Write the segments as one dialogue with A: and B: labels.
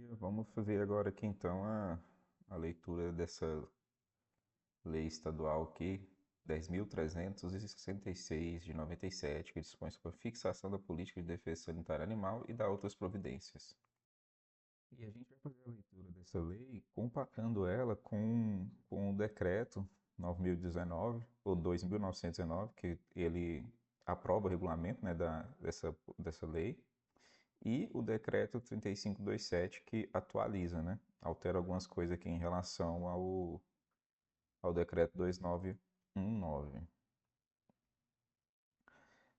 A: dia. Vamos fazer agora aqui então a leitura dessa lei estadual aqui, 10.366 de 97, que dispõe sobre a fixação da política de defesa sanitária animal e da outras providências. E a gente vai fazer a leitura dessa lei compactando ela com o decreto 9.019, ou 2.919, que ele aprova o regulamento, né, dessa lei, e o decreto 3527 que atualiza, né? Altera algumas coisas aqui em relação ao decreto 2919.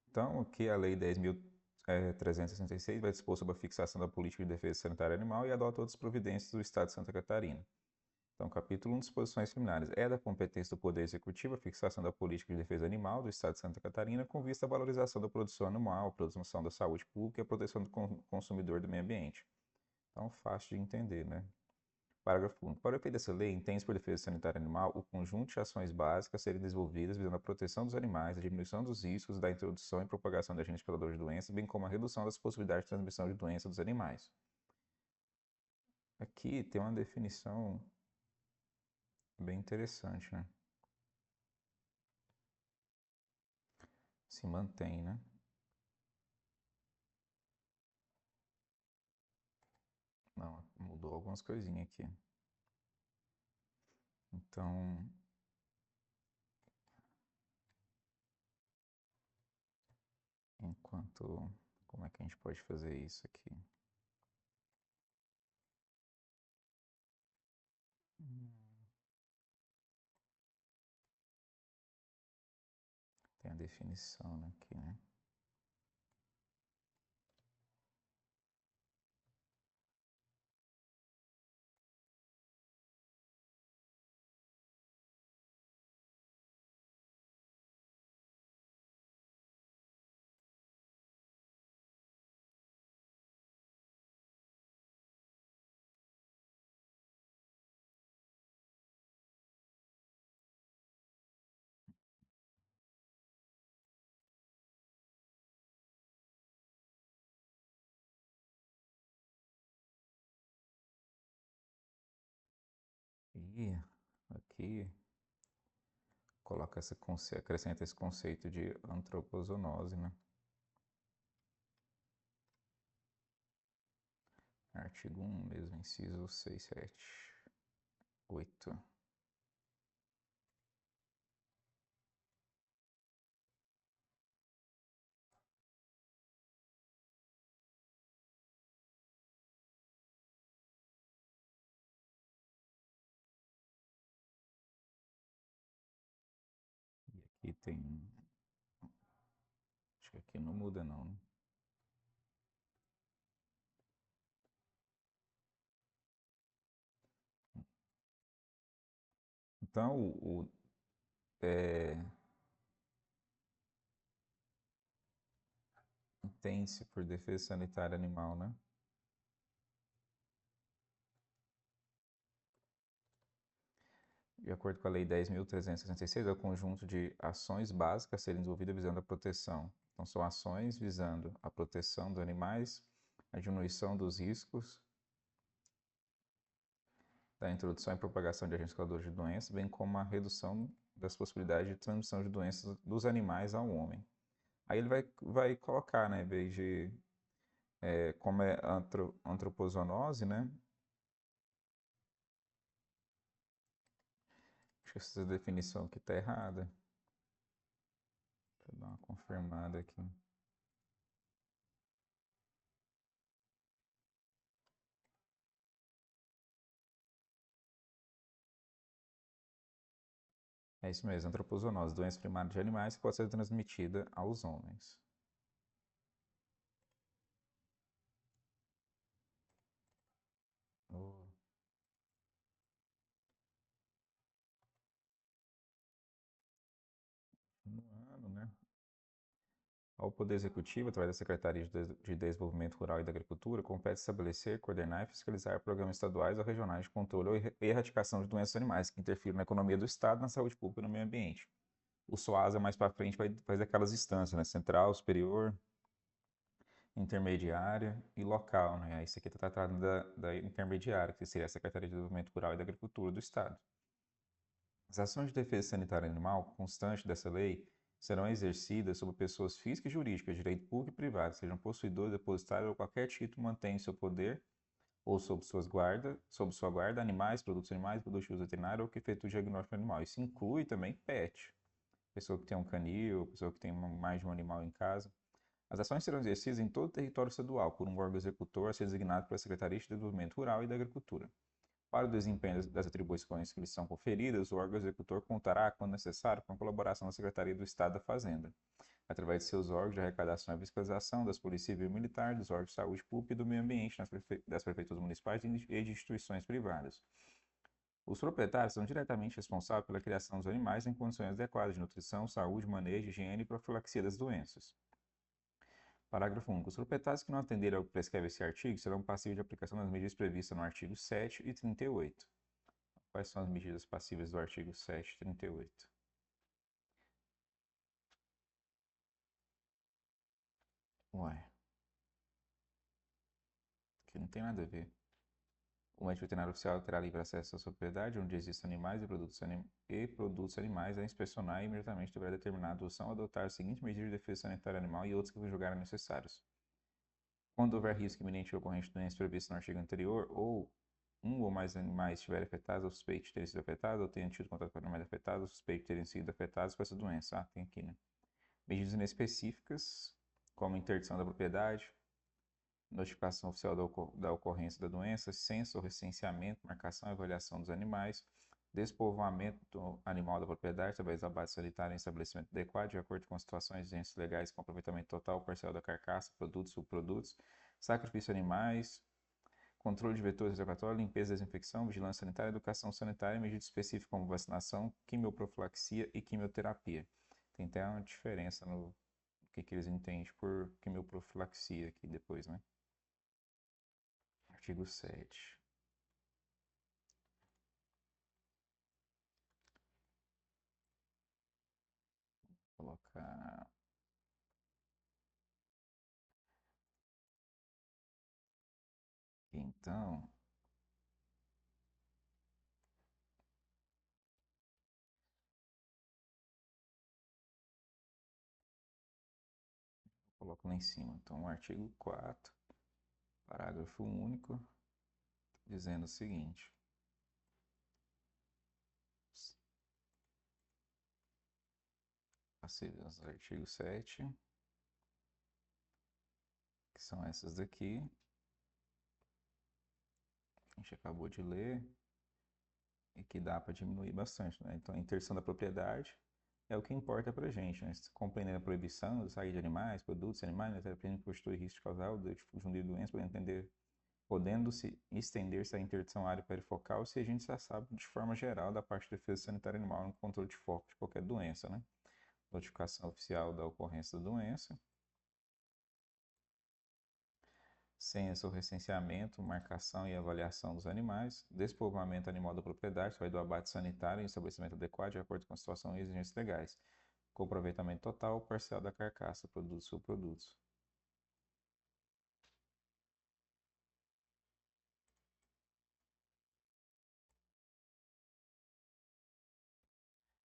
A: Então, aqui a Lei 10.366 vai dispor sobre a fixação da política de defesa sanitária animal e adota outras providências do Estado de Santa Catarina. Então, capítulo 1, disposições preliminares. É da competência do Poder Executivo a fixação da política de defesa animal do Estado de Santa Catarina com vista à valorização da produção animal, promoção da saúde pública e a proteção do consumidor e do meio ambiente. Então, fácil de entender, né? Parágrafo único. Para o efeito dessa lei, entende-se por defesa sanitária animal o conjunto de ações básicas a serem desenvolvidas visando a proteção dos animais, a diminuição dos riscos da introdução e propagação de agentes causadores de doenças, bem como a redução das possibilidades de transmissão de doença dos animais. Aqui tem uma definição bem interessante, né? Se mantém, né? Não, mudou algumas coisinhas aqui. Então, enquanto... Como é que a gente pode fazer isso aqui? Tem a definição aqui, né? E aqui coloca acrescenta esse conceito de antropozoonose, né? Artigo 1 mesmo, inciso 6, 7, 8. E aqui tem... Acho que aqui não muda não, né? Então, entende-se por defesa sanitária animal, né? De acordo com a Lei 10.366, é o conjunto de ações básicas a serem desenvolvidas visando a proteção. Então, são ações visando a proteção dos animais, a diminuição dos riscos da introdução e propagação de agentes causadores de doenças, bem como a redução das possibilidades de transmissão de doenças dos animais ao homem. Aí ele vai colocar, né, em vez de como é antropozoonose, né? Acho que essa definição aqui está errada. Deixa eu dar uma confirmada aqui. É isso mesmo, antropozoonose, doença primária de animais que pode ser transmitida aos homens. Oh, no ano, né? Ao Poder Executivo, através da Secretaria de Desenvolvimento Rural e da Agricultura, compete estabelecer, coordenar e fiscalizar programas estaduais ou regionais de controle e erradicação de doenças animais que interfiram na economia do Estado, na saúde pública e no meio ambiente. O SOASA, mais para frente, vai fazer aquelas instâncias, né? Central, superior intermediária e local, né? Isso aqui está tratando da intermediária, que seria a Secretaria de Desenvolvimento Rural e da Agricultura do Estado. As ações de defesa sanitária animal constante dessa lei serão exercidas sobre pessoas físicas e jurídicas de direito público e privado, sejam possuidores, depositários ou qualquer título mantém em seu poder ou sob sua guarda, animais, produtos de uso veterinário ou que efetue diagnóstico animal. Isso inclui também pet, pessoa que tem um canil, pessoa que tem mais de um animal em casa. As ações serão exercidas em todo o território estadual por um órgão executor a ser designado pela Secretaria de Desenvolvimento Rural e da Agricultura. Para o desempenho das atribuições que lhes são conferidas, o órgão executor contará, quando necessário, com a colaboração da Secretaria do Estado da Fazenda, através de seus órgãos de arrecadação e fiscalização, das polícias civil e militar, dos órgãos de saúde pública e do meio ambiente, das prefeituras municipais e de instituições privadas. Os proprietários são diretamente responsáveis pela criação dos animais em condições adequadas de nutrição, saúde, manejo, higiene e profilaxia das doenças. Parágrafo único. Os proprietários que não atenderem ao que prescreve esse artigo serão passíveis de aplicação das medidas previstas no artigo 7 e 38. Quais são as medidas passíveis do artigo 7 e 38? Ué, que não tem nada a ver. O ente veterinário oficial terá livre acesso à sua propriedade, onde existem animais e produtos animais, a inspecionar e imediatamente deverá determinar a adoção ou adotar as seguintes medidas de defesa sanitária animal e outros que julgarem necessários. Quando houver risco iminente ou ocorrente de doença prevista no artigo anterior, ou um ou mais animais estiverem afetados, ou suspeito de terem sido afetados, ou tenham tido contato com animais afetados, ou suspeito de terem sido afetados com essa doença. Ah, tem aqui, né? Medidas inespecíficas, como interdição da propriedade, notificação oficial da ocorrência da doença, censo ou recenseamento, marcação e avaliação dos animais, despovoamento animal da propriedade através da base sanitária em estabelecimento adequado, de acordo com situações exigentes legais, com aproveitamento total ou parcial da carcaça, produtos, subprodutos, sacrifício de animais, controle de vetores reservatórios, limpeza e desinfecção, vigilância sanitária, educação sanitária e medidas específicas como vacinação, quimioprofilaxia e quimioterapia. Tem até uma diferença no que eles entendem por quimioprofilaxia aqui depois, né? Artigo 7. Vou colocar. Então, coloco lá em cima. Então, o artigo 4, parágrafo único, dizendo o seguinte. Passíveis ao artigo 7, que são essas daqui. A gente acabou de ler e que dá para diminuir bastante, né? Então, a interdição da propriedade é o que importa para a gente, né? Compreendendo a proibição da saída de animais, produtos animais, né? Que constitui risco de causar ou de difundir doenças, podendo-se estender-se a interdição área perifocal, se a gente já sabe de forma geral da parte de defesa sanitária animal no controle de foco de qualquer doença, né? Notificação oficial da ocorrência da doença, censo, recenseamento, marcação e avaliação dos animais, despovoamento animal da propriedade, vai do abate sanitário em estabelecimento adequado de acordo com a situação e exigências legais, com aproveitamento total ou parcial da carcaça, produtos ou subprodutos.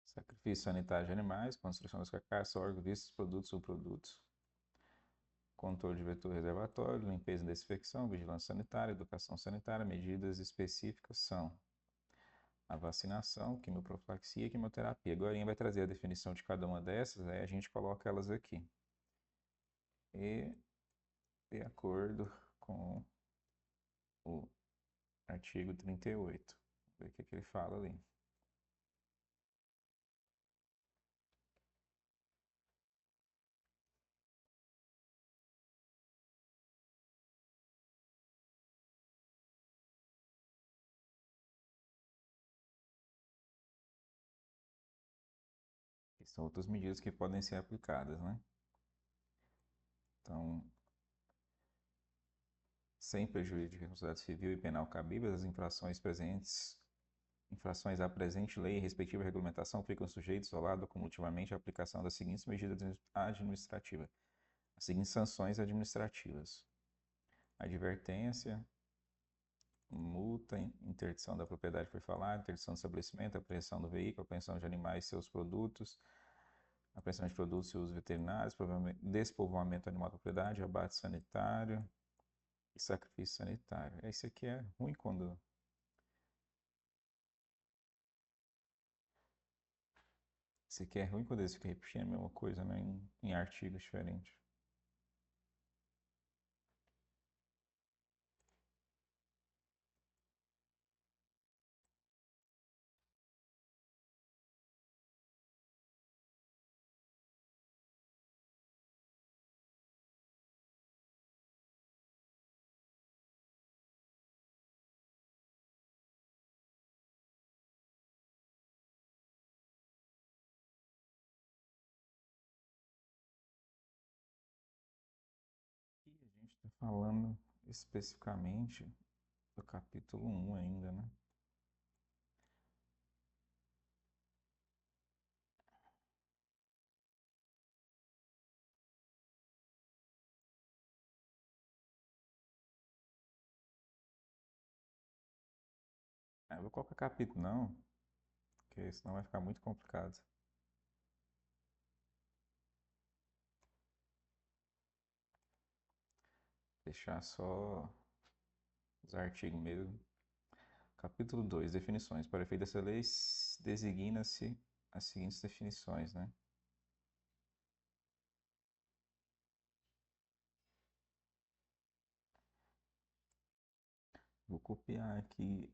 A: Sacrifício sanitário de animais, construção das carcaças, órgãos, vistos, produtos ou subprodutos. Controle de vetor reservatório, limpeza e desinfecção, vigilância sanitária, educação sanitária, medidas específicas são a vacinação, quimioprofilaxia e quimioterapia. Agora a gente vai trazer a definição de cada uma dessas, aí a gente coloca elas aqui. E de acordo com o artigo 38. Vamos ver o que ele fala ali. Que são outras medidas que podem ser aplicadas, né? Então, sem prejuízo de responsabilidade civil e penal cabíveis, as infrações à presente lei e respectiva regulamentação ficam sujeitos, isolado ou cumulativamente, à aplicação das seguintes medidas administrativas. as seguintes sanções administrativas: advertência, multa, interdição da propriedade foi falar, interdição do estabelecimento, apreensão do veículo, apreensão de animais e seus produtos, apreensão de produtos e uso veterinários, despovoamento animal da propriedade, abate sanitário e sacrifício sanitário. Esse aqui é ruim quando... Esse aqui é ruim quando eles ficam repetindo a mesma coisa, né, em artigos diferentes. E a gente está falando especificamente do capítulo 1 ainda, né? Eu vou colocar capítulo não, porque senão vai ficar muito complicado. Deixar só os artigos mesmo. Capítulo 2, definições. Para efeito dessa lei, designa-se as seguintes definições, né? Vou copiar aqui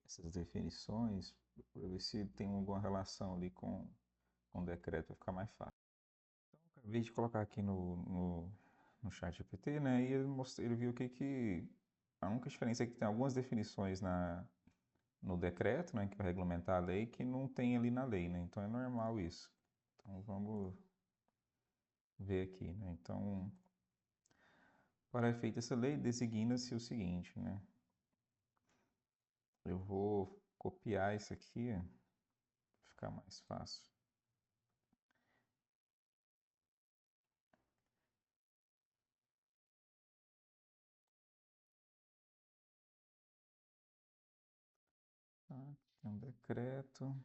A: essas definições para ver se tem alguma relação ali com o decreto, vai ficar mais fácil. Então, acabei de colocar aqui no chat GPT, né? E ele viu que a única diferença é que tem algumas definições no decreto, né, que vai regulamentar a lei, que não tem ali na lei, né? Então é normal isso. Então vamos ver aqui, né? Então, para efeito dessa lei, designa-se o seguinte, né? Eu vou copiar isso aqui, para ficar mais fácil. Tá? É um decreto.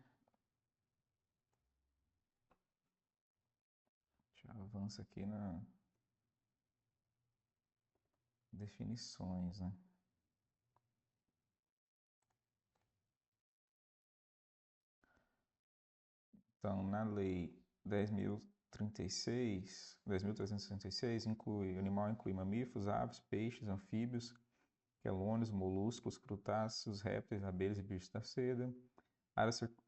A: Já avança aqui na definições, né? Então, na lei 10.036, inclui mamíferos, aves, peixes, anfíbios, quelônios, moluscos, crutáceos, répteis, abelhas e bichos da seda.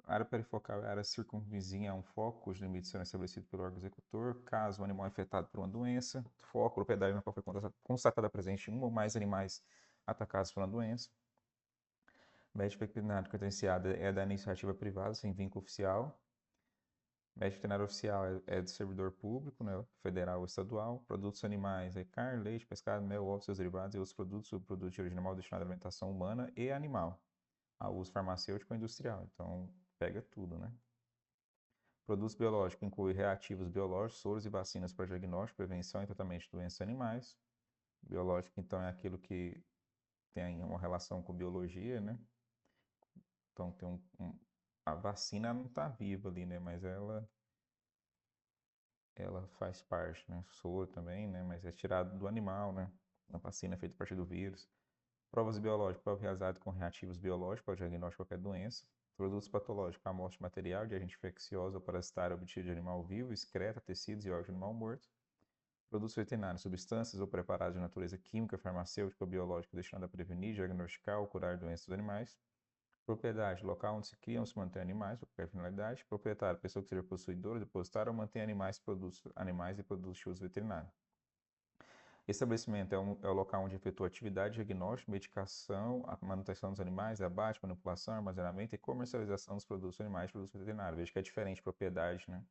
A: Área perifocal é a área circunvizinha a um foco, cujos limites serão estabelecidos pelo órgão executor, caso o animal é afetado por uma doença. Foco, propriedade na qual foi constatada presente um ou mais animais atacados por uma doença. Médico veterinário credenciado é da iniciativa privada, sem vínculo oficial. Médico veterinário oficial é do servidor público, né, federal ou estadual. Produtos animais é carne, leite, pescado, mel, ovos, seus derivados e outros produtos, subprodutos de origem animal destinados à alimentação humana e animal, a uso farmacêutico ou industrial. Então, pega tudo, né? Produtos biológicos incluem reativos biológicos, soros e vacinas para diagnóstico, prevenção e tratamento de doenças animais. Biológico, então, é aquilo que tem uma relação com biologia, né? Então, a vacina não está viva ali, né? Mas ela faz parte, né? Soro também, né? Mas é tirado do animal, né? A vacina é feita a partir do vírus. Provas biológicas, prova realizada com reativos biológicos para o diagnóstico de qualquer doença. Produtos patológicos, amostra de material de agente infeccioso ou parasitário obtido de animal vivo, excreta, tecidos e órgãos de animal morto. Produtos veterinários, substâncias ou preparados de natureza química, farmacêutica ou biológica destinados a prevenir, diagnosticar ou curar doenças dos animais. Propriedade, local onde se criam ou se mantém animais, para qualquer finalidade. Proprietário, pessoa que seja possuidora, depositária ou mantém animais e produtos de uso veterinário. Estabelecimento é o local onde efetua atividade, diagnóstico, medicação, a manutenção dos animais, abate, manipulação, armazenamento e comercialização dos produtos animais e produtos veterinários. Veja que é diferente de propriedade, né?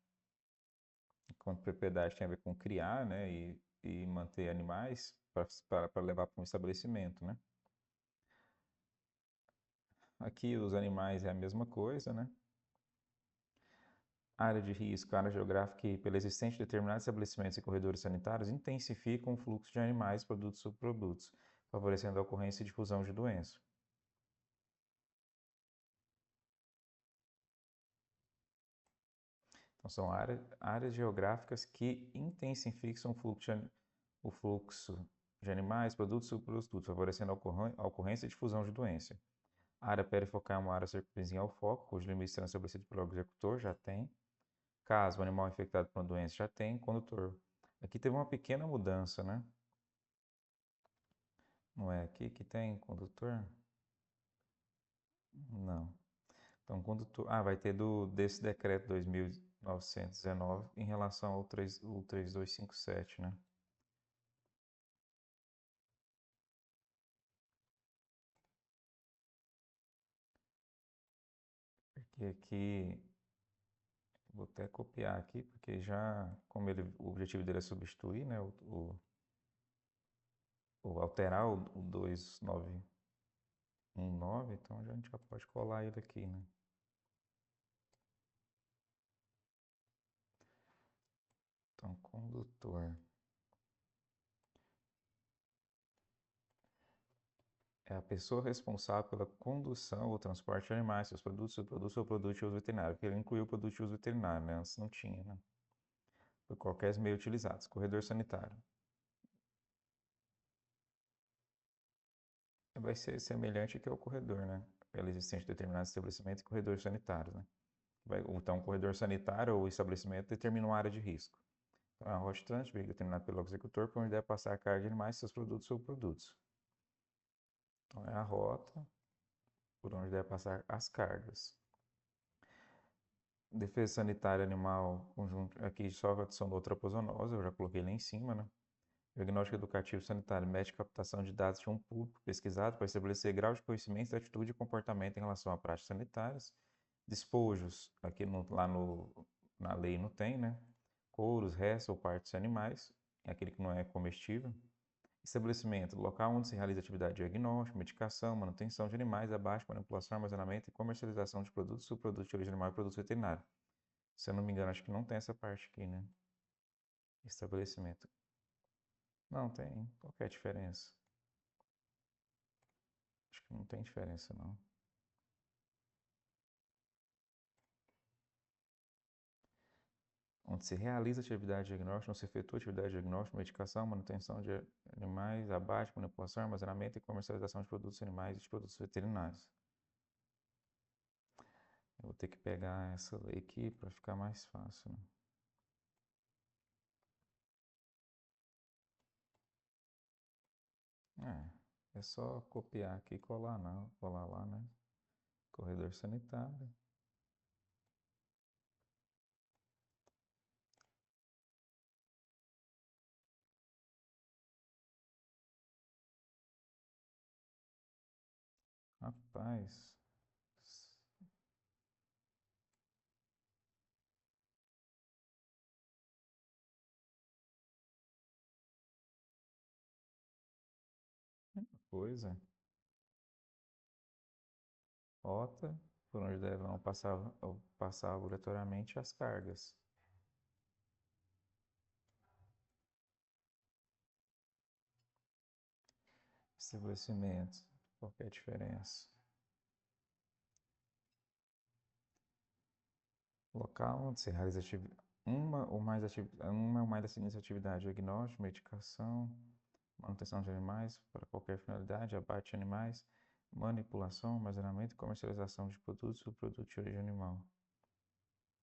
A: Enquanto propriedade tem a ver com criar, né, e manter animais para levar para um estabelecimento, né? Aqui os animais é a mesma coisa, né? Área de risco, área geográfica que, pela existência de determinados estabelecimentos e corredores sanitários, intensificam o fluxo de animais, produtos e subprodutos, favorecendo a ocorrência e difusão de doenças. Então, são áreas geográficas que intensificam o fluxo de animais, produtos e subprodutos, favorecendo a ocorrência e difusão de doença. A área perifocal é uma área circunvizinha ao foco, cujos limites serão estabelecidos pelo executor, já tem. Caso o animal infectado por uma doença, já tem. Condutor. Aqui teve uma pequena mudança, né? Não é aqui que tem condutor? Não. Então, condutor. Ah, vai ter desse decreto 2.919 em relação ao 3257, né? Porque aqui, vou até copiar aqui, porque já, como o objetivo dele é substituir, né? Ou alterar o 2919, então a gente já pode colar ele aqui, né? Então, condutor. É a pessoa responsável pela condução ou transporte de animais, seus produtos, subprodutos ou produto de uso veterinário, porque ele incluiu o produto de uso veterinário, né? Antes não tinha, né? Por qualquer meio utilizado. Corredor sanitário. Vai ser semelhante ao corredor, né? Pela existência de determinados estabelecimentos e corredores sanitários, né? Então, o corredor sanitário ou estabelecimento determina uma área de risco. Então, a rota de trânsito determinada pelo executor por onde deve passar a carga de animais, seus produtos ou produtos. Então, é a rota por onde deve passar as cargas. Defesa sanitária animal, conjunto, aqui só a adição da outra-pozonose, eu já coloquei lá em cima, né? Diagnóstico educativo sanitário, mede captação de dados de um público pesquisado para estabelecer grau de conhecimento, atitude e comportamento em relação a práticas sanitárias. Despojos, aqui na lei não tem, né? Couros, restos ou partes de animais, é aquele que não é comestível. Estabelecimento, local onde se realiza atividade de diagnóstico, medicação, manutenção de animais, abate, manipulação, armazenamento e comercialização de produtos, subprodutos de origem animal e produtos veterinários. Se eu não me engano, acho que não tem essa parte aqui, né? Estabelecimento. Não tem. Qual que é a diferença? Acho que não tem diferença, não. Onde se realiza atividade diagnóstica, onde se efetua atividade diagnóstica, medicação, manutenção de animais, abate, manipulação, armazenamento e comercialização de produtos animais e de produtos veterinários. Eu vou ter que pegar essa lei aqui para ficar mais fácil, né? É só copiar aqui e colar, não, colar lá, né? Corredor sanitário. Rapaz. Coisa. Rota por onde deverão passar obrigatoriamente as cargas. Estabelecimento. Qual que é a diferença? Local onde se realiza uma ou mais das seguintes atividades: diagnóstico, medicação, manutenção de animais para qualquer finalidade, abate de animais, manipulação, armazenamento e comercialização de produtos ou produtos de origem animal.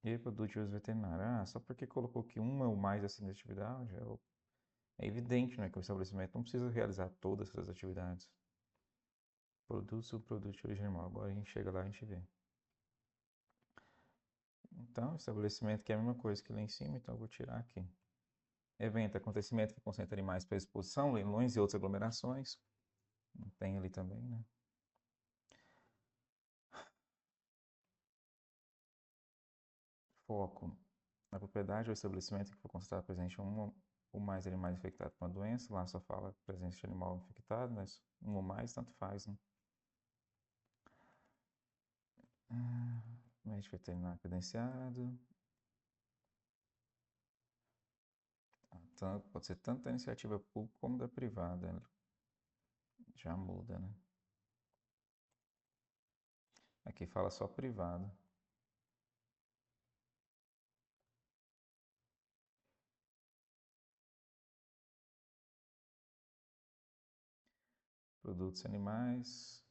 A: E produtos de uso veterinário. Ah, só porque colocou que uma ou mais assim atividades, é evidente, né, que o estabelecimento não precisa realizar todas essas atividades. Produtos ou produtos de origem animal. Agora a gente chega lá e a gente vê. Então, estabelecimento que é a mesma coisa que lá em cima, então eu vou tirar aqui. Evento, acontecimento que concentra animais para exposição, leilões e outras aglomerações. Tem ali também, né? Foco. Na propriedade ou estabelecimento que for constatado presente um ou mais animais infectados com a doença. Lá só fala presença de animal infectado, mas um ou mais, tanto faz, né? Médico veterinário credenciado. Pode ser tanto da iniciativa pública como da privada. Já muda, né? Aqui fala só privado. Produtos animais.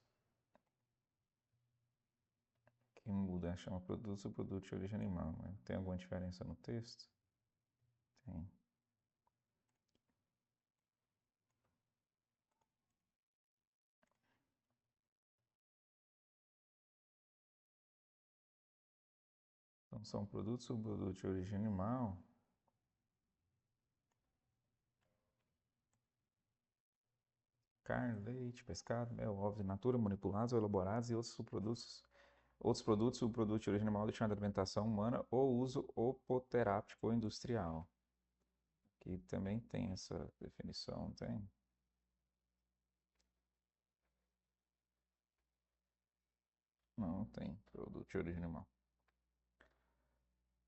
A: Que muda, chama produtos ou produto de origem animal. Né? Tem alguma diferença no texto? Tem. Então, são produtos ou produtos de origem animal. Carne, leite, pescado, mel, ovos in natura, manipulados ou elaborados e outros subprodutos. Outros produtos, subprodutos de origem animal destinados à alimentação humana ou uso opoterápico ou industrial. Aqui também tem essa definição, tem? Não, tem produto de origem animal.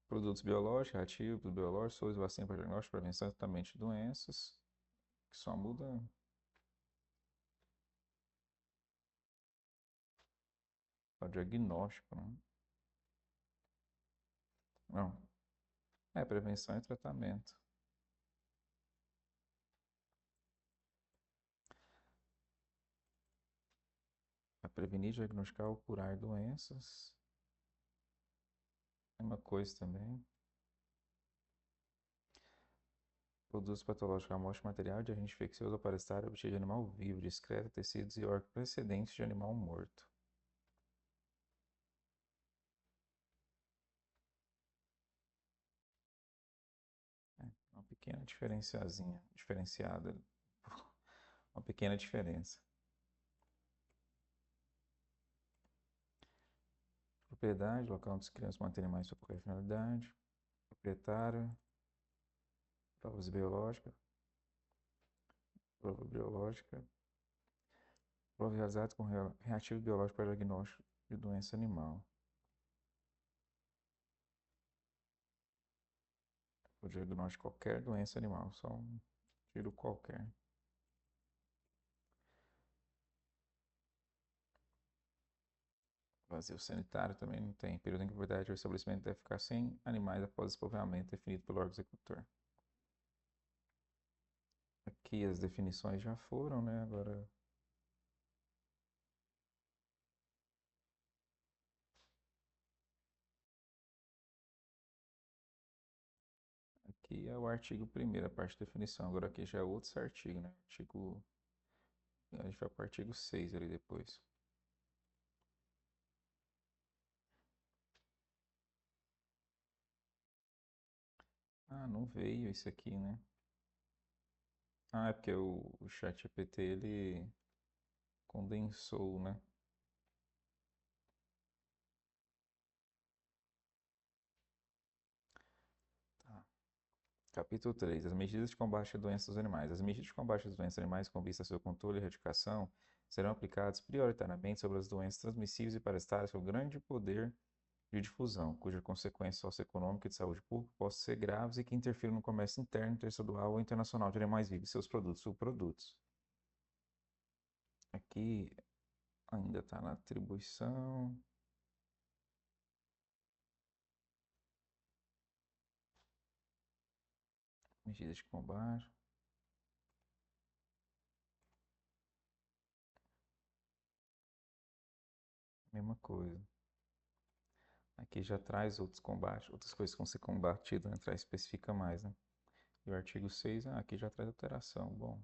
A: Produtos biológicos, reativos, biológicos, soro, vacina para diagnóstico, prevenção e tratamento de doenças, que só muda o diagnóstico, né? Não, é prevenção e tratamento. Para prevenir, diagnosticar ou curar doenças. Mesma coisa também. Produtos patológicos, amostra material de agente infeccioso ou parasitário obtido de animal vivo, de excreta, tecidos e órgãos precedentes de animal morto. É, uma pequena diferenciazinha, diferenciada, uma pequena diferença. Propriedade, local onde os crianças mantêm animais sob qualquer finalidade. Proprietário, provas biológicas, prova biológica, prova realizada com reativo biológico para diagnóstico de doença animal. O diagnóstico de qualquer doença animal, só um tiro qualquer. Vazio sanitário também não tem. Período em que a propriedade ou estabelecimento deve ficar sem animais após desenvolvimento definido pelo órgão executor. Aqui as definições já foram, né? Agora, aqui é o artigo 1º, a parte de definição. Agora aqui já é outro artigo, né? Artigo... A gente vai para o artigo 6 ali depois. Ah, não veio isso aqui, né? Ah, é porque o ChatGPT, ele condensou, né? Tá. Capítulo 3. As medidas de combate à doença dos animais. As medidas de combate às doenças animais com vista ao seu controle e erradicação serão aplicadas prioritariamente sobre as doenças transmissíveis e parasitárias com grande poder de difusão, cuja consequência socioeconômica e de saúde pública possam ser graves e que interfiram no comércio interno, interestadual ou internacional de animais vivos e seus produtos e subprodutos. Aqui ainda está na atribuição. Medidas de combate. Mesma coisa. Aqui já traz outros combates, outras coisas que vão ser combatidas, né? Traz, especifica mais, né? E o artigo 6, aqui já traz alteração. Bom,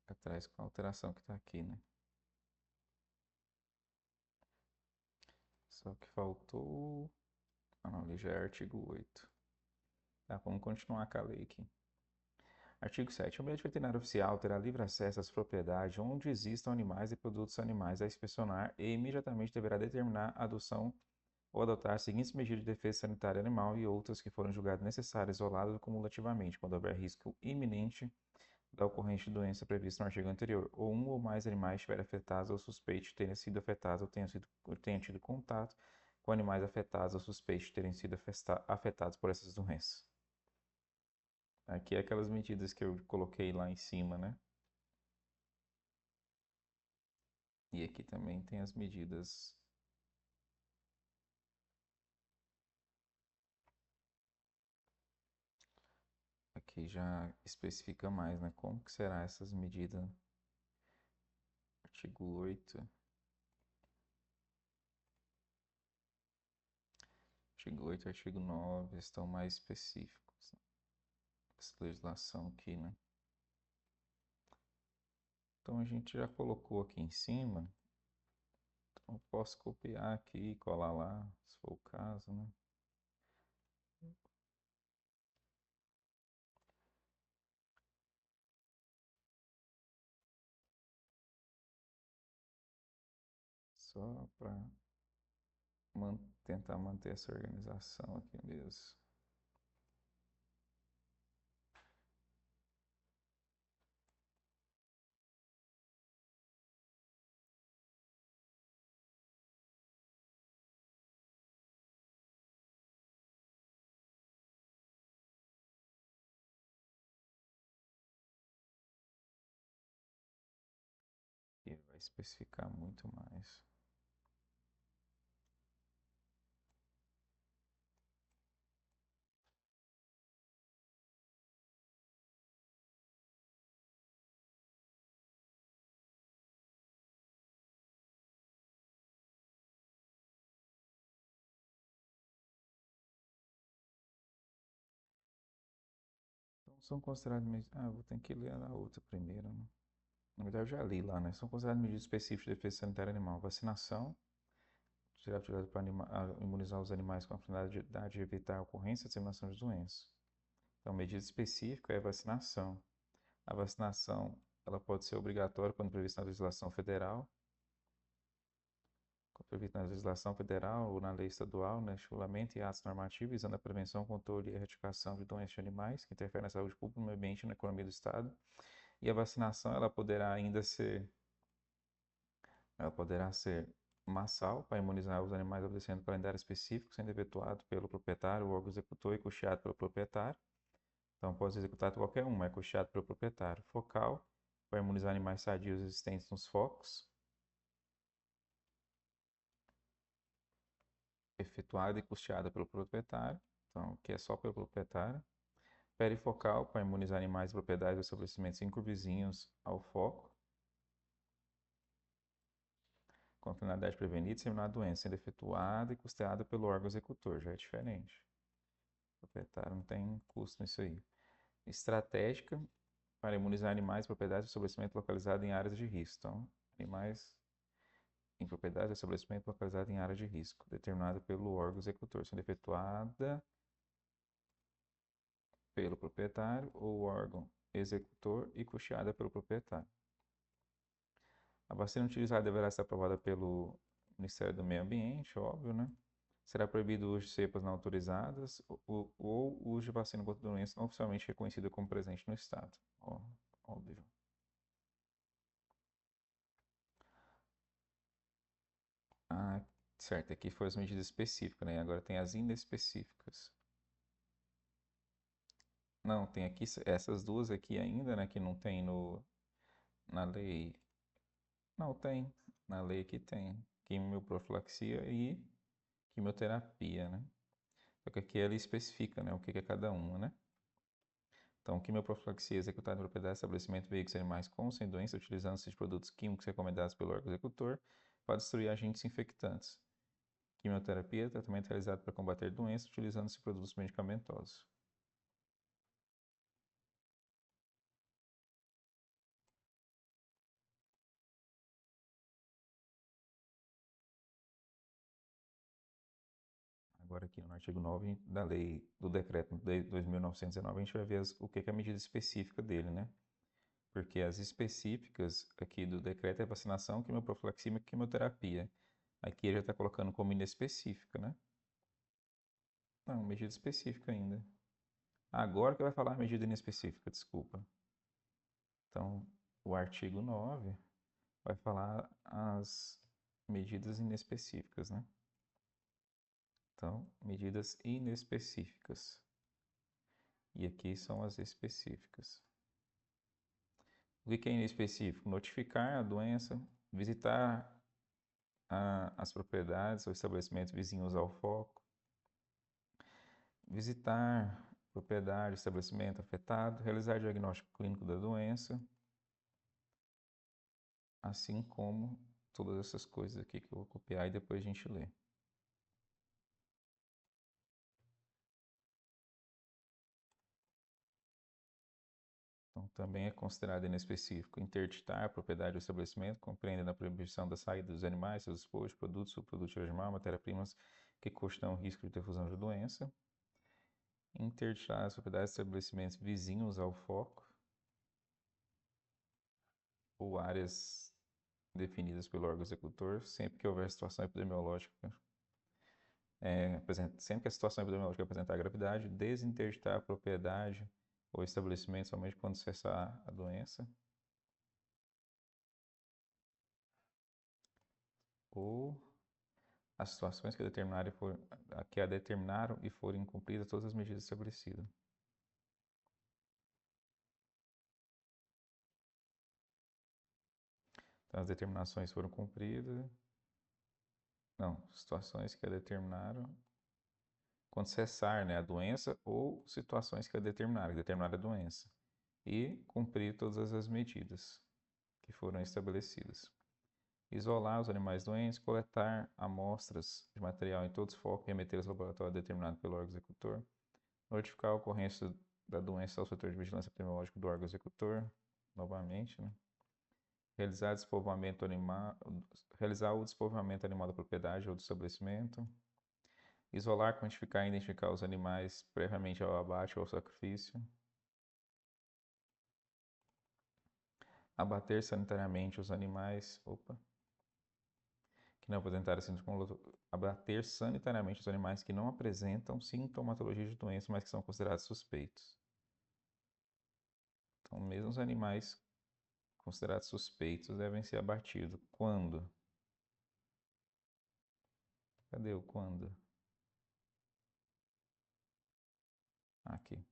A: já traz com a alteração que está aqui, né? Só que faltou... Ah, não, ali já é artigo 8. Tá, vamos continuar com a lei aqui. Artigo 7. O médico veterinário oficial terá livre acesso às propriedades onde existam animais e produtos animais a inspecionar e imediatamente deverá determinar a adoção ou adotar as seguintes medidas de defesa sanitária animal e outras que forem julgadas necessárias, isoladas ou cumulativamente, quando houver risco iminente da ocorrência de doença prevista no artigo anterior, ou um ou mais animais estiverem afetados ou suspeitos de terem sido afetados ou tenham tido contato com animais afetados ou suspeitos de terem sido afetados por essas doenças. Aqui é aquelas medidas que eu coloquei lá em cima, né? E aqui também tem as medidas. Aqui já especifica mais, né? Como que será essas medidas? Artigo 8. Artigo 8 e artigo 9 estão mais específicos. Essa legislação aqui, né? Então a gente já colocou aqui em cima. Então eu posso copiar aqui e colar lá, se for o caso, né? Só para tentar manter essa organização aqui mesmo. E vai especificar muito mais. Então são consideradas medidas. Ah, vou ter que ler a outra primeiro, né? Na verdade, eu já li lá, né? São consideradas medidas específicas de defesa sanitária animal. Vacinação, será utilizada para imunizar os animais com a finalidade de evitar a ocorrência e disseminação de doenças. Então, medida específica é vacinação. A vacinação, ela pode ser obrigatória quando prevista na legislação federal, ou na lei estadual, né, regulamento e atos normativos visando a prevenção, controle e erradicação de doenças de animais que interferem na saúde pública, no meio ambiente e na economia do Estado. E a vacinação, ela poderá ser massal para imunizar os animais obedecendo calendário específico, sendo efetuado pelo proprietário, o órgão executor e custeado pelo proprietário. Então, pode ser executado qualquer um, é custeado pelo proprietário. Focal, para imunizar animais sadios existentes nos focos, efetuada e custeada pelo proprietário, então, que é só pelo proprietário. Perifocal, para imunizar animais de propriedade ou estabelecimentos vizinhos ao foco, com a finalidade de prevenir e disseminar a doença, sendo efetuada e custeada pelo órgão executor, já é diferente. O proprietário não tem custo nisso aí. Estratégica, para imunizar animais de propriedade ou estabelecimento localizado em áreas de risco. Então, animais em propriedade ou estabelecimento localizado em área de risco, determinada pelo órgão executor, sendo efetuada pelo proprietário ou órgão executor e custeada pelo proprietário. A vacina utilizada deverá ser aprovada pelo Ministério do Meio Ambiente, óbvio, né? Será proibido o uso de cepas não autorizadas ou o uso de vacina contra doença não oficialmente reconhecida como presente no Estado. Óbvio. Ah, certo. Aqui foram as medidas específicas, né? Agora tem as inespecíficas. Não, tem aqui essas duas aqui ainda, né? Que não tem na lei. Não, tem. Na lei aqui tem. Quimioprofilaxia e quimioterapia, né? Só que aqui ela especifica, né? O que é cada uma, né? Então, quimioprofilaxia executada em propriedade de estabelecimento, veículos animais com ou sem doença, utilizando-se de produtos químicos recomendados pelo órgão executor para destruir agentes infectantes. Quimioterapia, tratamento realizado para combater doenças, utilizando-se de produtos medicamentosos. Agora aqui no artigo 9 da lei, do decreto de 2.919, a gente vai ver o que é a medida específica dele, né? Porque as específicas aqui do decreto é vacinação, quimioprofilaxia e quimioterapia. Aqui ele já está colocando como inespecífica, né? Não, medida específica ainda. Agora que vai falar medida inespecífica, desculpa. Então, o artigo 9 vai falar as medidas inespecíficas, né? Então, medidas inespecíficas. E aqui são as específicas. O que é inespecífico? Notificar a doença, visitar as propriedades ou estabelecimentos vizinhos ao foco, visitar propriedade, estabelecimento afetado, realizar diagnóstico clínico da doença, assim como todas essas coisas aqui que eu vou copiar e depois a gente lê. Então, também é considerado inespecífico interditar a propriedade do estabelecimento, compreendendo a proibição da saída dos animais, seus despojos, produtos, subprodutos de animal, matéria-primas que constam risco de difusão de doença. Interditar as propriedades de estabelecimentos vizinhos ao foco ou áreas definidas pelo órgão executor, sempre que houver situação epidemiológica, sempre que a situação epidemiológica apresentar gravidade, desinterditar a propriedade ou estabelecimento somente quando cessar a doença, ou as situações que a determinaram e forem cumpridas todas as medidas estabelecidas. Então, as determinações foram cumpridas. Não, situações que a determinaram quando cessar, né, a doença ou situações que a determinaram a doença. E cumprir todas as medidas que foram estabelecidas. Isolar os animais doentes, coletar amostras de material em todos os focos e remeter ao laboratório determinado pelo órgão executor. Notificar a ocorrência da doença ao setor de vigilância epidemiológica do órgão executor, novamente, né? Realizar o despovoamento animal da propriedade ou do estabelecimento. Isolar, quantificar e identificar os animais previamente ao abate ou ao sacrifício. Abater sanitariamente os animais. Que não apresentarem sintomatologia. Abater sanitariamente os animais que não apresentam sintomatologia de doença, mas que são considerados suspeitos. Então, mesmo os animais considerados suspeitos devem ser abatidos. Quando? Cadê o quando? Aqui.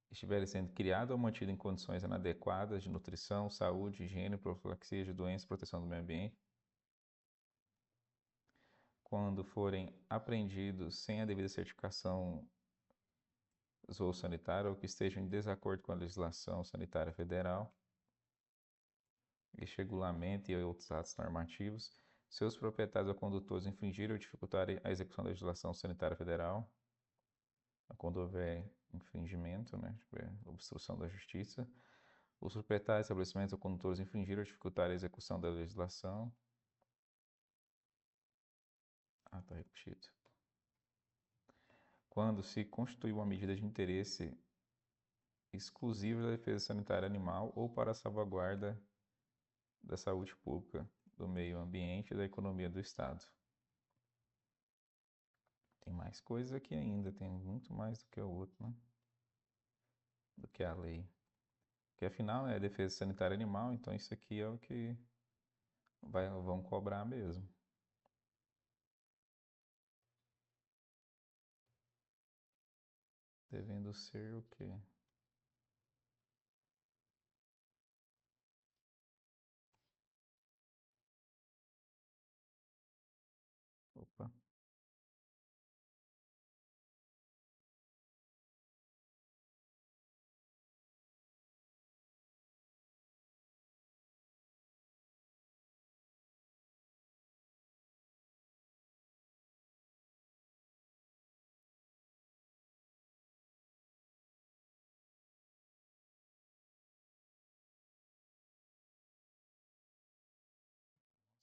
A: Estiverem sendo criado ou mantido em condições inadequadas de nutrição, saúde, higiene, profilaxia de doenças, proteção do meio ambiente. Quando forem apreendidos sem a devida certificação zoossanitária ou que estejam em desacordo com a legislação sanitária federal, este regulamento e outros atos normativos, seus proprietários ou condutores infringirem ou dificultarem a execução da legislação sanitária federal, quando houver infringimento, né, tiver obstrução da justiça, os proprietários, estabelecimentos ou condutores infringirem ou dificultarem a execução da legislação. Está repetido. Quando se constitui uma medida de interesse exclusivo da defesa sanitária animal ou para a salvaguarda da saúde pública, do meio ambiente e da economia do Estado. Tem mais coisas aqui ainda, tem muito mais do que o outro, né? Do que a lei. Porque afinal é defesa sanitária animal, então isso aqui é o que vão cobrar mesmo. Devendo ser o quê? Opa.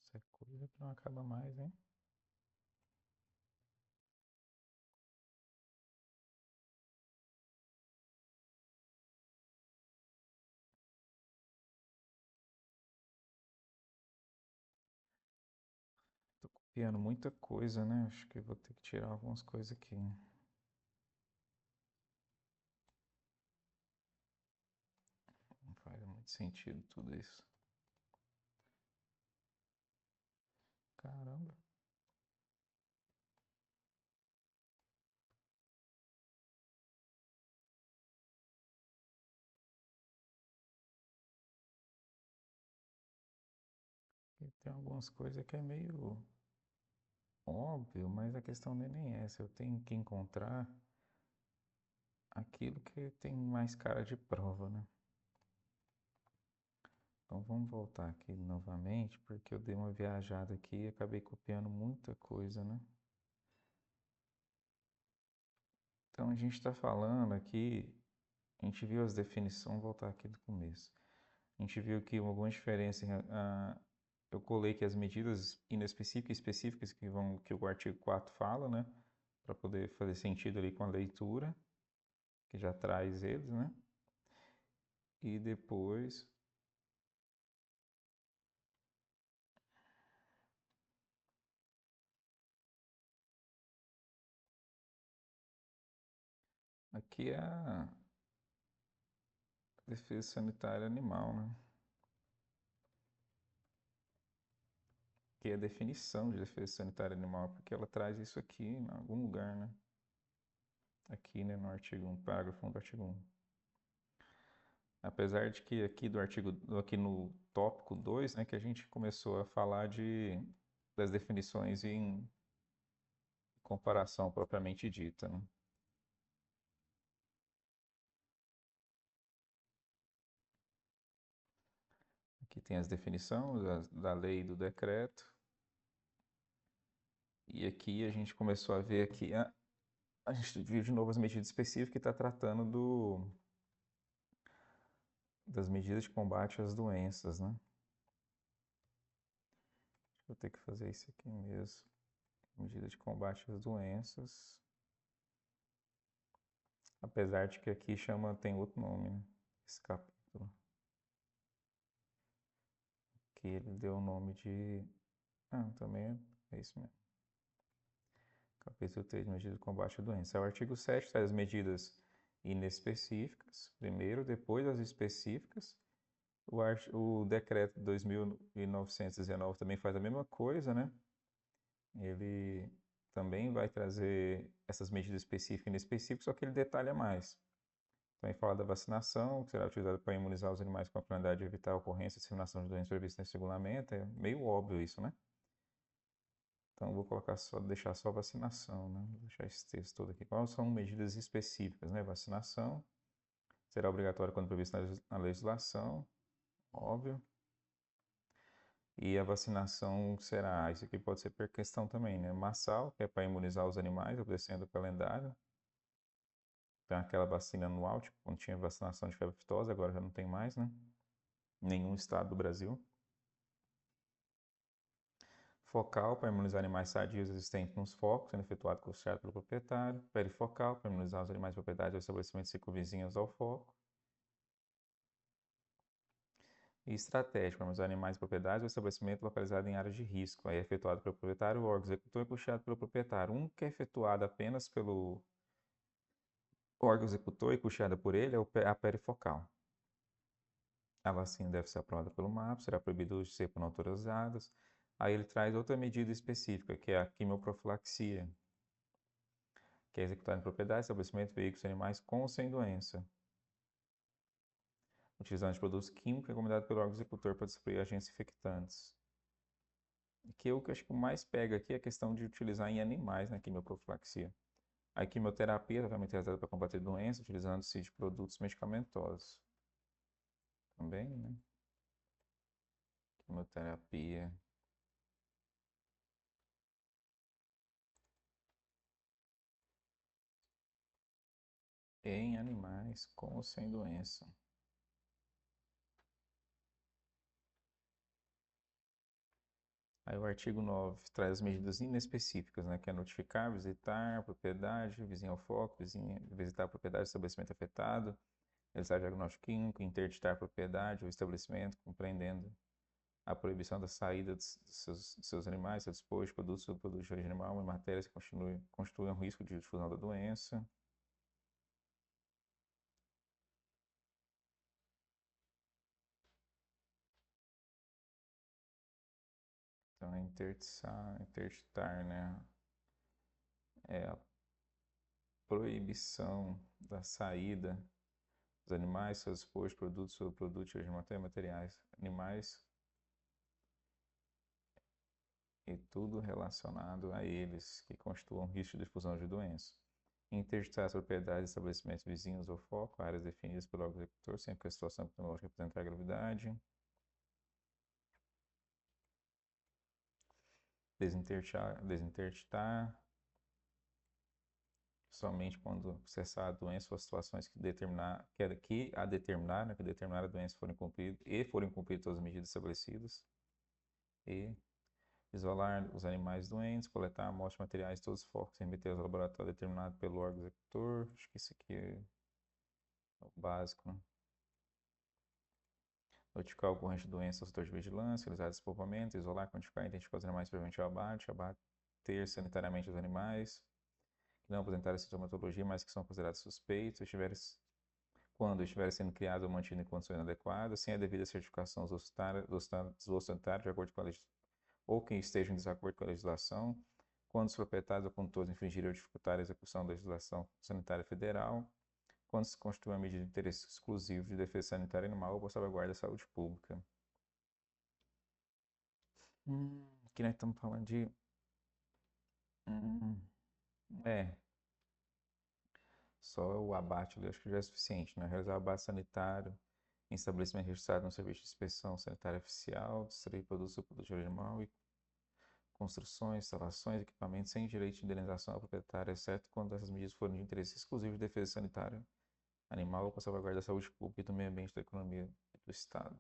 A: Isso é coisa que não acaba mais, hein? Tô copiando muita coisa, né? Acho que vou ter que tirar algumas coisas aqui. Não faz muito sentido tudo isso. Caramba. Tem algumas coisas que é meio óbvio, mas a questão não é nem essa. Eu tenho que encontrar aquilo que tem mais cara de prova, né? Então vamos voltar aqui novamente, porque eu dei uma viajada aqui e acabei copiando muita coisa, né? Então a gente está falando aqui, a gente viu as definições, vamos voltar aqui do começo. A gente viu que alguma diferença, eu colei que as medidas inespecíficas e específicas que o artigo 4 fala, né? Para poder fazer sentido ali com a leitura, que já traz eles, né? E depois, aqui é a defesa sanitária animal, né? Que é a definição de defesa sanitária animal, porque ela traz isso aqui em algum lugar, né? Aqui, né, no artigo 1, parágrafo 1 do artigo 1. Apesar de que aqui do artigo, aqui no tópico 2, né, que a gente começou a falar das definições em comparação propriamente dita, né? Aqui tem as definições da lei e do decreto. E aqui a gente começou a ver aqui, a gente viu de novo as medidas específicas que está tratando das medidas de combate às doenças, né? Vou ter que fazer isso aqui mesmo. Medida de combate às doenças. Apesar de que aqui tem outro nome, né? Esse capítulo. Que ele deu o nome de. Também é isso mesmo. Capítulo 3, medidas de combate à doença. O artigo 7 traz as medidas inespecíficas, primeiro, depois as específicas. O decreto 2.919 também faz a mesma coisa, né? Ele também vai trazer essas medidas específicas e inespecíficas, só que ele detalha mais. Também fala da vacinação, que será utilizada para imunizar os animais com a finalidade de evitar a ocorrência e disseminação de doenças previstas nesse regulamento. É meio óbvio isso, né? Então, vou colocar deixar só vacinação, né? Vou deixar esse texto todo aqui. Quais são medidas específicas, né? Vacinação será obrigatória quando previsto na legislação, óbvio. E a vacinação será, isso aqui pode ser por questão também, né? Massal, que é para imunizar os animais, obedecendo o calendário. Tem aquela vacina anual, tipo, quando tinha vacinação de febre aftosa, agora já não tem mais, né? Em nenhum estado do Brasil. Focal, para imunizar animais sadios existentes nos focos, sendo efetuado custeado pelo proprietário. Perifocal, para imunizar os animais de propriedade ou estabelecimentos circunvizinhos ao foco. E estratégico, para imunizar animais de propriedade ou estabelecimento localizado em áreas de risco. Aí é efetuado pelo proprietário, o órgão executor e custeado pelo proprietário. Um que é efetuado apenas pelo órgão executor e custeada por ele é a perifocal. A vacina deve ser aprovada pelo MAP, será proibido de ser por não autorizadas. Aí ele traz outra medida específica, que é a quimioprofilaxia, que é executada em propriedade, estabelecimento, veículos animais com ou sem doença, utilizando de produtos químicos recomendados pelo órgão executor para destruir agentes infectantes. Que o que eu acho que mais pega aqui é a questão de utilizar em animais na quimioprofilaxia. A quimioterapia é tratamento realizado para combater doenças, utilizando-se de produtos medicamentosos. Também, né? Quimioterapia. Em animais com ou sem doença. Aí o artigo 9 traz medidas inespecíficas, né, que é notificar, visitar a propriedade, vizinho ao foco, visitar a propriedade do estabelecimento afetado, realizar diagnóstico clínico, interditar a propriedade ou estabelecimento, compreendendo a proibição da saída de seus animais, seu despojo, produtos ou produtos de origem animal, em matérias que constituam um risco de difusão da doença. Então, é interditar, né, é a proibição da saída dos animais, seus despojos, produtos ou produtos de origem materiais, animais e tudo relacionado a eles que constituam risco de difusão de doença. Interditar as propriedades de estabelecimentos vizinhos ou foco, áreas definidas pelo órgão executor, sempre que a situação epidemiológica apresentar gravidade. Desinterditar somente quando cessar a doença ou situações que determinar a doença forem cumpridas todas as medidas estabelecidas. E isolar os animais doentes, coletar amostras de materiais de todos os focos e remeter ao laboratório determinado pelo órgão executor. Acho que isso aqui é o básico, né? Notificar a ocorrência de doença ao setor de vigilância, realizar despovoamento, isolar, quantificar e identificar os animais previamente ao abate, abater sanitariamente os animais que não apresentarem sintomatologia, mas que são considerados suspeitos, quando estiverem sendo criados ou mantidos em condições adequadas, sem a devida certificação dos voos sanitários, de acordo com a ou que estejam em desacordo com a legislação, quando os proprietários ou condutores infringirem ou dificultarem a execução da legislação sanitária federal, quando se constitui uma medida de interesse exclusivo de defesa sanitária animal ou por salvaguarda da saúde pública. Aqui nós estamos falando de... é, só o abate ali acho que já é suficiente, né? Realizar o abate sanitário em estabelecimento registrado no Serviço de Inspeção Sanitária Oficial, distribuir produtos ou produto de origem animal e construções, instalações, equipamentos sem direito de indenização ao proprietário, exceto quando essas medidas forem de interesse exclusivo de defesa sanitária animal ou para salvaguarda da saúde pública e do meio ambiente da economia do Estado.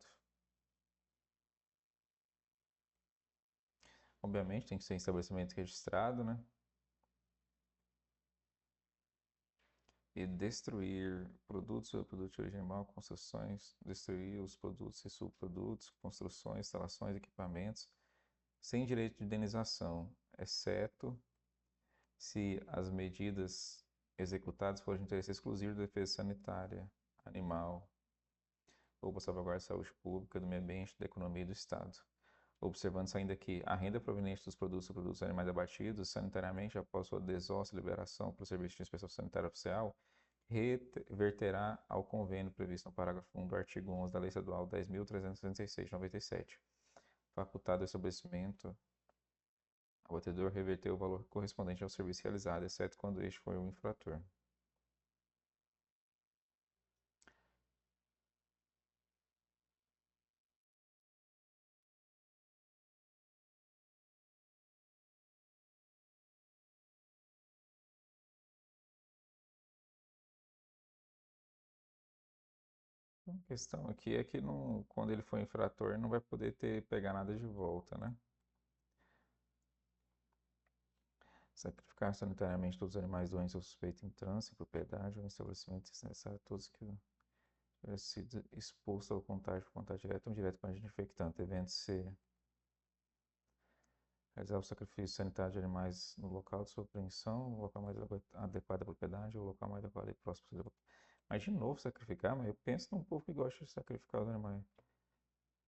A: Obviamente tem que ser em estabelecimento registrado, né? E destruir produtos ou produtos de origem animal, construções, destruir os produtos e subprodutos, construções, instalações, equipamentos, sem direito de indenização, exceto se as medidas executadas forem de interesse exclusivo de defesa sanitária, animal, ou para salvaguardar a saúde pública, do meio ambiente, da economia e do Estado. Observando-se ainda que a renda proveniente dos produtos ou produtos animais abatidos sanitariamente após sua desossa e liberação para o Serviço de Inspeção Sanitária Oficial reverterá ao convênio previsto no parágrafo 1 do artigo 11 da Lei Estadual 10.366 de 97, facultado ao estabelecimento ao batedor reverter o valor correspondente ao serviço realizado, exceto quando este for o infrator. A questão aqui é que não, quando ele for infrator, não vai poder pegar nada de volta, né? Sacrificar sanitariamente todos os animais doentes ou suspeitos em trânsito, em propriedade ou em estabelecimento desnecessário, todos que tiverem sido expostos ao contágio por contato direto ou indireto com agente infectante, devendo ser realizar o sacrifício sanitário de animais no local de sua apreensão, o local mais adequado à propriedade ou o local mais adequado e próximo. Mas de novo sacrificar, mas eu penso num povo que gosta de sacrificar os animais.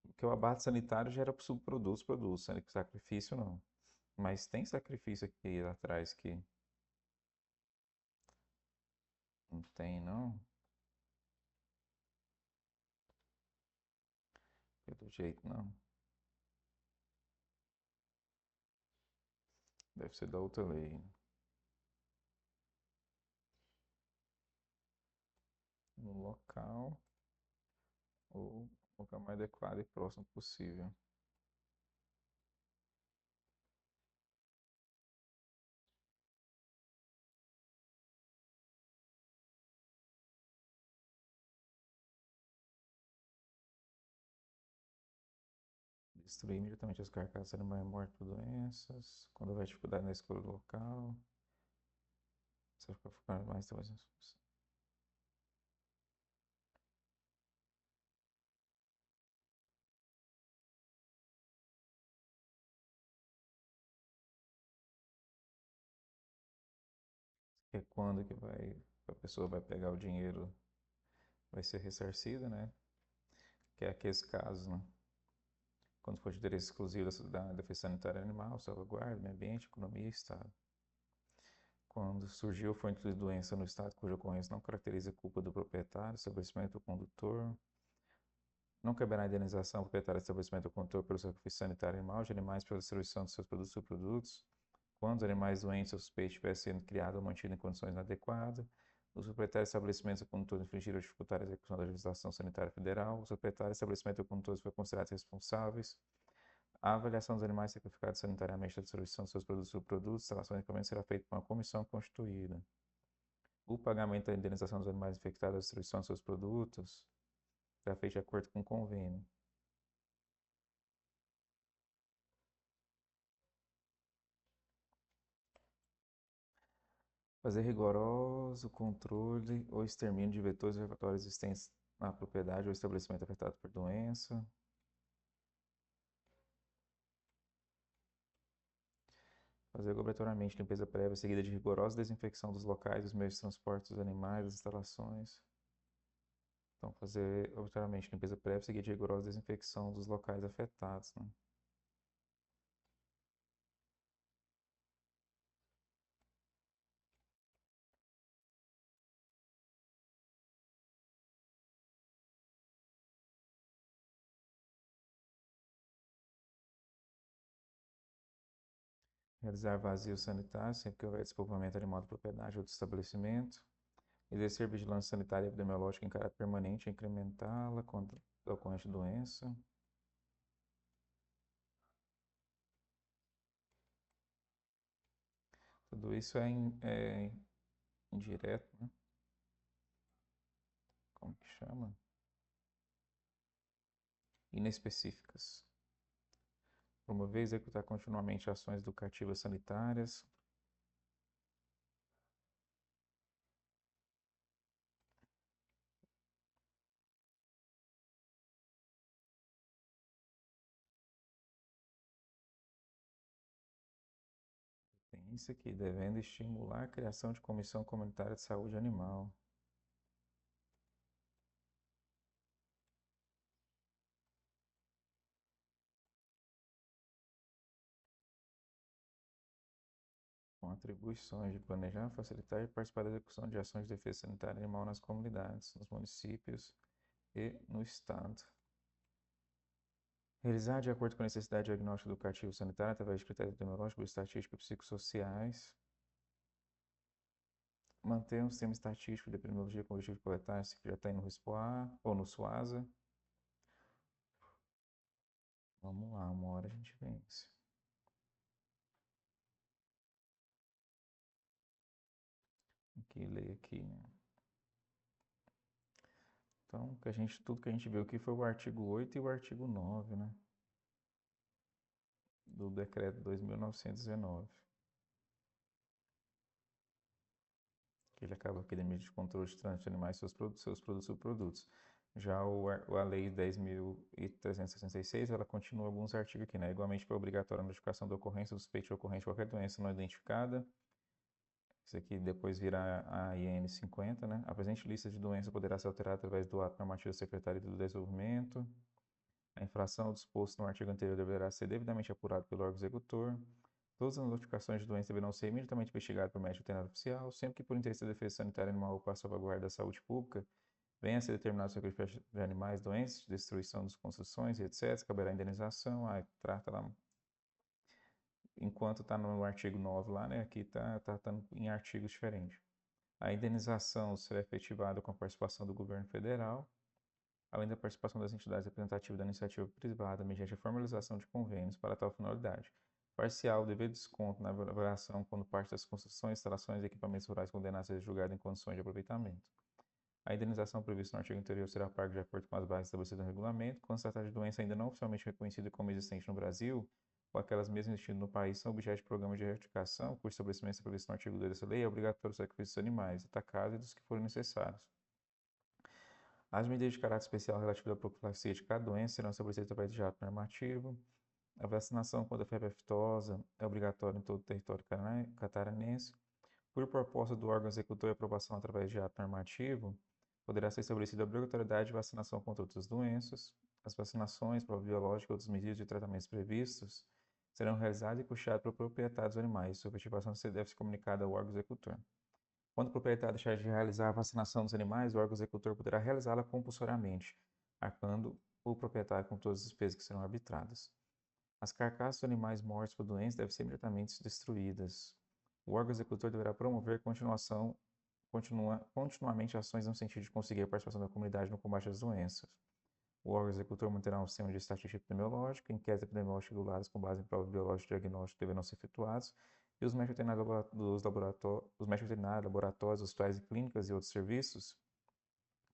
A: Porque o abate sanitário gera produtos, sacrifício não. Mas tem sacrifício aqui atrás que não tem, não. Pelo jeito, não. Deve ser da outra lei. No local ou local mais adequado e próximo possível. Destruir imediatamente as carcaças de animais mortos por doenças. Quando houver dificuldade na escolha do local. Você fica focando mais talvez. É quando que a pessoa vai pegar o dinheiro, vai ser ressarcida, né? Que é aqueles casos, né? Quando for de interesse exclusivo da defesa sanitária animal, salvaguarda, meio ambiente, economia e Estado. Quando surgiu ou foi introduzida doença no Estado cuja ocorrência não caracteriza a culpa do proprietário, estabelecimento ou condutor, Não caberá indenização ao proprietário do estabelecimento ou condutor pelo sacrifício sanitário animal de animais pela destruição de seus produtos ou subprodutos, quando os animais doentes ou suspeitos estiverem sendo criados ou mantidos em condições inadequadas, os proprietários de estabelecimentos ou condutores infringirem ou dificultarem a execução da legislação sanitária federal, os proprietários de estabelecimentos ou condutores foram considerados responsáveis, a avaliação dos animais sacrificados sanitariamente da destruição de seus produtos ou subprodutos, instalações e equipamentos será feita por uma comissão constituída. O pagamento da indenização dos animais infectados da destruição de seus produtos será feito de acordo com o convênio. Fazer rigoroso controle ou extermínio de vetores e reservatórios existentes na propriedade ou estabelecimento afetado por doença. Fazer obrigatoriamente limpeza prévia seguida de rigorosa desinfecção dos locais, dos meios de transporte dos animais, das instalações. Então, fazer obrigatoriamente limpeza prévia seguida de rigorosa desinfecção dos locais afetados, né? Realizar vazio sanitário sempre que houver despovoamento animal da propriedade ou do estabelecimento. Exercer vigilância sanitária e epidemiológica em caráter permanente, incrementá-la contra a ocorrência de doença. Tudo isso é indireto, né? Como que chama? Inespecíficas. Promover e executar continuamente ações educativas sanitárias. Tem isso aqui, devendo estimular a criação de comissão comunitária de saúde animal. Com atribuições de planejar, facilitar e participar da execução de ações de defesa sanitária animal nas comunidades, nos municípios e no Estado. Realizar de acordo com a necessidade diagnóstica educativo sanitária através de critérios epidemiológicos, estatísticos e psicossociais. Manter um sistema estatístico de epidemiologia com o objetivo de coletar, se já está no RESPOA ou no SUASA. Vamos lá, uma hora a gente vence. Tem que ler aqui, né? Então, tudo que a gente viu aqui foi o artigo 8 e o artigo 9, né? Do decreto 2.919. Que ele acaba com a limite de controle de trânsito de animais e seus produtos e subprodutos. Já a Lei 10.366, ela continua alguns artigos aqui, né? Igualmente foi obrigatória a notificação da ocorrência, suspeita de ocorrência de qualquer doença não identificada. Isso aqui depois vira a IN 50, né? A presente lista de doenças poderá ser alterada através do ato normativo da Secretaria do Desenvolvimento. A infração disposto no artigo anterior deverá ser devidamente apurada pelo órgão executor. Todas as notificações de doença deverão ser imediatamente investigadas por médico veterinário oficial, sempre que por interesse da defesa sanitária animal ou para a salvaguarda da saúde pública, venha a ser determinado o sacrifício de animais doentes, destruição das construções e etc., caberá indenização. Trata lá. Enquanto está no artigo 9 lá, né? Aqui está em artigos diferentes. A indenização será efetivada com a participação do governo federal, além da participação das entidades representativas da iniciativa privada, mediante a formalização de convênios para tal finalidade. Parcial, dever de desconto na avaliação quando parte das construções, instalações e equipamentos rurais condenados a ser julgado em condições de aproveitamento. A indenização prevista no artigo anterior será paga de acordo com as bases estabelecidas no regulamento. Quando se tratar de doença ainda não oficialmente reconhecida como existente no Brasil, ou aquelas mesmas existindo no país, são objeto de programa de erradicação, cujo estabelecimento é previsto no artigo 2 dessa lei, é obrigatório o sacrifício dos animais atacados e dos que forem necessários. As medidas de caráter especial relativas à profilaxia de cada doença serão estabelecidas através de ato normativo. A vacinação contra a febre aftosa é obrigatória em todo o território catarinense. Por proposta do órgão executor e aprovação através de ato normativo, poderá ser estabelecida a obrigatoriedade de vacinação contra outras doenças. As vacinações, prova biológica e outras medidas de tratamentos previstos serão realizadas e custeadas pelo proprietário dos animais. Sua efetivação deve ser comunicada ao órgão executor. Quando o proprietário deixar de realizar a vacinação dos animais, o órgão executor poderá realizá-la compulsoriamente, arcando o proprietário com todas as despesas que serão arbitradas. As carcaças de animais mortos por doenças devem ser imediatamente destruídas. O órgão executor deverá promover continuamente ações no sentido de conseguir a participação da comunidade no combate às doenças. O órgão executor manterá um sistema de estatística epidemiológica, inquéritos epidemiológicos regulares com base em provas biológicas e diagnósticos deverão ser efetuados, e os médicos veterinários, laboratórios, hospitais e clínicas e outros serviços,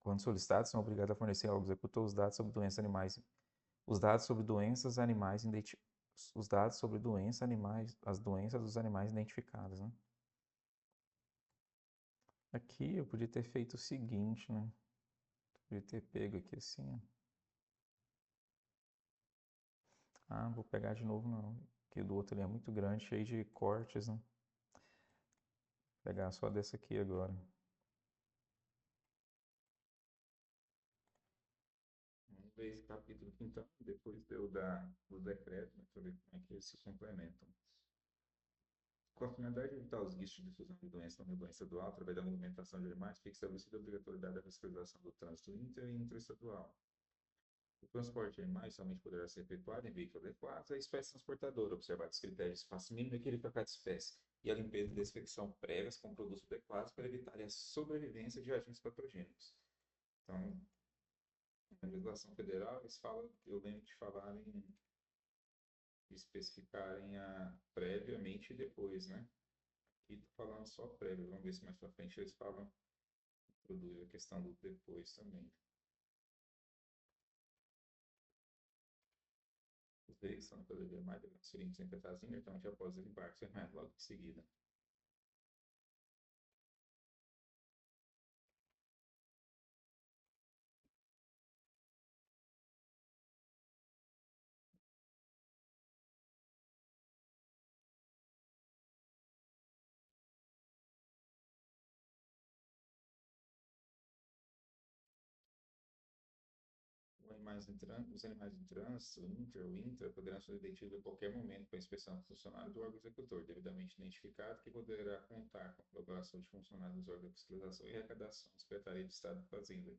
A: quando solicitados, são obrigados a fornecer ao órgão executor os dados sobre doenças animais, os dados sobre doenças animais, os dados sobre doenças animais, as doenças dos animais identificadas, né? Aqui eu podia ter feito o seguinte, né? Podia ter pego aqui assim, ó. Ah, vou pegar de novo não, porque do outro ali é muito grande, cheio de cortes, né? Vou pegar só desse aqui agora. Vamos ver esse capítulo aqui então, depois do decreto, né, para ver como é que eles se complementam. Com a finalidade de evitar os riscos de difusão de doenças no rebanho estadual, através da movimentação de animais, fica estabelecida a obrigatoriedade da fiscalização do trânsito inter e intraestadual. O transporte de animais somente poderá ser efetuado em veículos adequados à espécie transportadora, observados os critérios de espaço mínimo requerido para cada espécie, e a limpeza e desinfecção prévias com produtos adequados para evitar a sobrevivência de agentes patogênicos. Então, na legislação federal, eles falam, eu lembro de falarem, de especificarem a previamente e depois, né? Aqui tô falando só prévio, vamos ver se mais para frente eles falam, introduz a questão do depois também. Os veículos são pelo dever mais deverão ser desinfetados imediatamente após o embarque, logo em seguida. Os animais em trânsito, inter ou intra, poderão ser detidos a qualquer momento para inspeção do funcionário do órgão executor, devidamente identificado, que poderá contar com a colaboração de funcionários dos órgãos de fiscalização e arrecadação, Secretaria de Estado de Fazenda,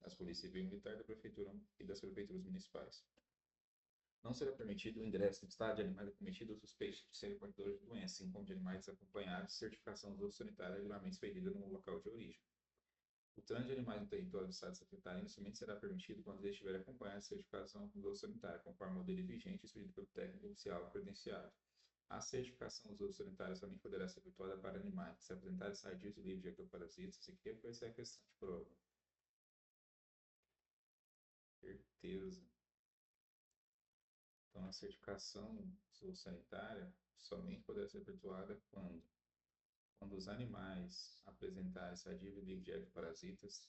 A: das Polícias Civil e Militar da Prefeitura e das Prefeituras Municipais. Não será permitido o ingresso no estado de animais acometidos ou suspeitos de serem portadores de doença, assim como de animais acompanhados de certificação zoossanitária regularmente expedida no local de origem. O trânsito de animais no território do Estado de Santa Catarina somente será permitido quando ele estiver acompanhado de certificação zoossanitária, conforme o modelo vigente expedido pelo técnico oficial credenciado. A certificação zoossanitária somente poderá ser efetuada para animais que se apresentarem sadios e livres de ectoparasitas, e que vai ser a questão de prova. Certeza. Então, a certificação zoossanitária somente poderá ser efetuada quando os animais apresentarem sadio e livre de ectoparasitas,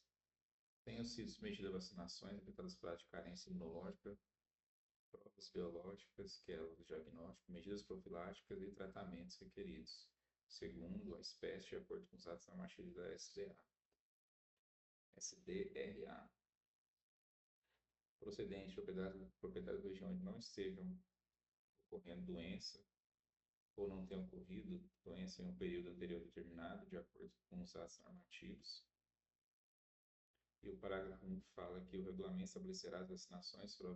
A: tenham sido submetidos a vacinações, efetuadas práticas de carência imunológica, provas biológicas, que é o diagnóstico, medidas profiláticas e tratamentos requeridos, segundo a espécie, de acordo com os atos normativos da SDRA. Procedente de propriedade da região onde não estejam ocorrendo doença ou não tenha ocorrido doença em um período anterior determinado, de acordo com os atos normativos. E o parágrafo 1 fala que o regulamento estabelecerá as vacinações, prova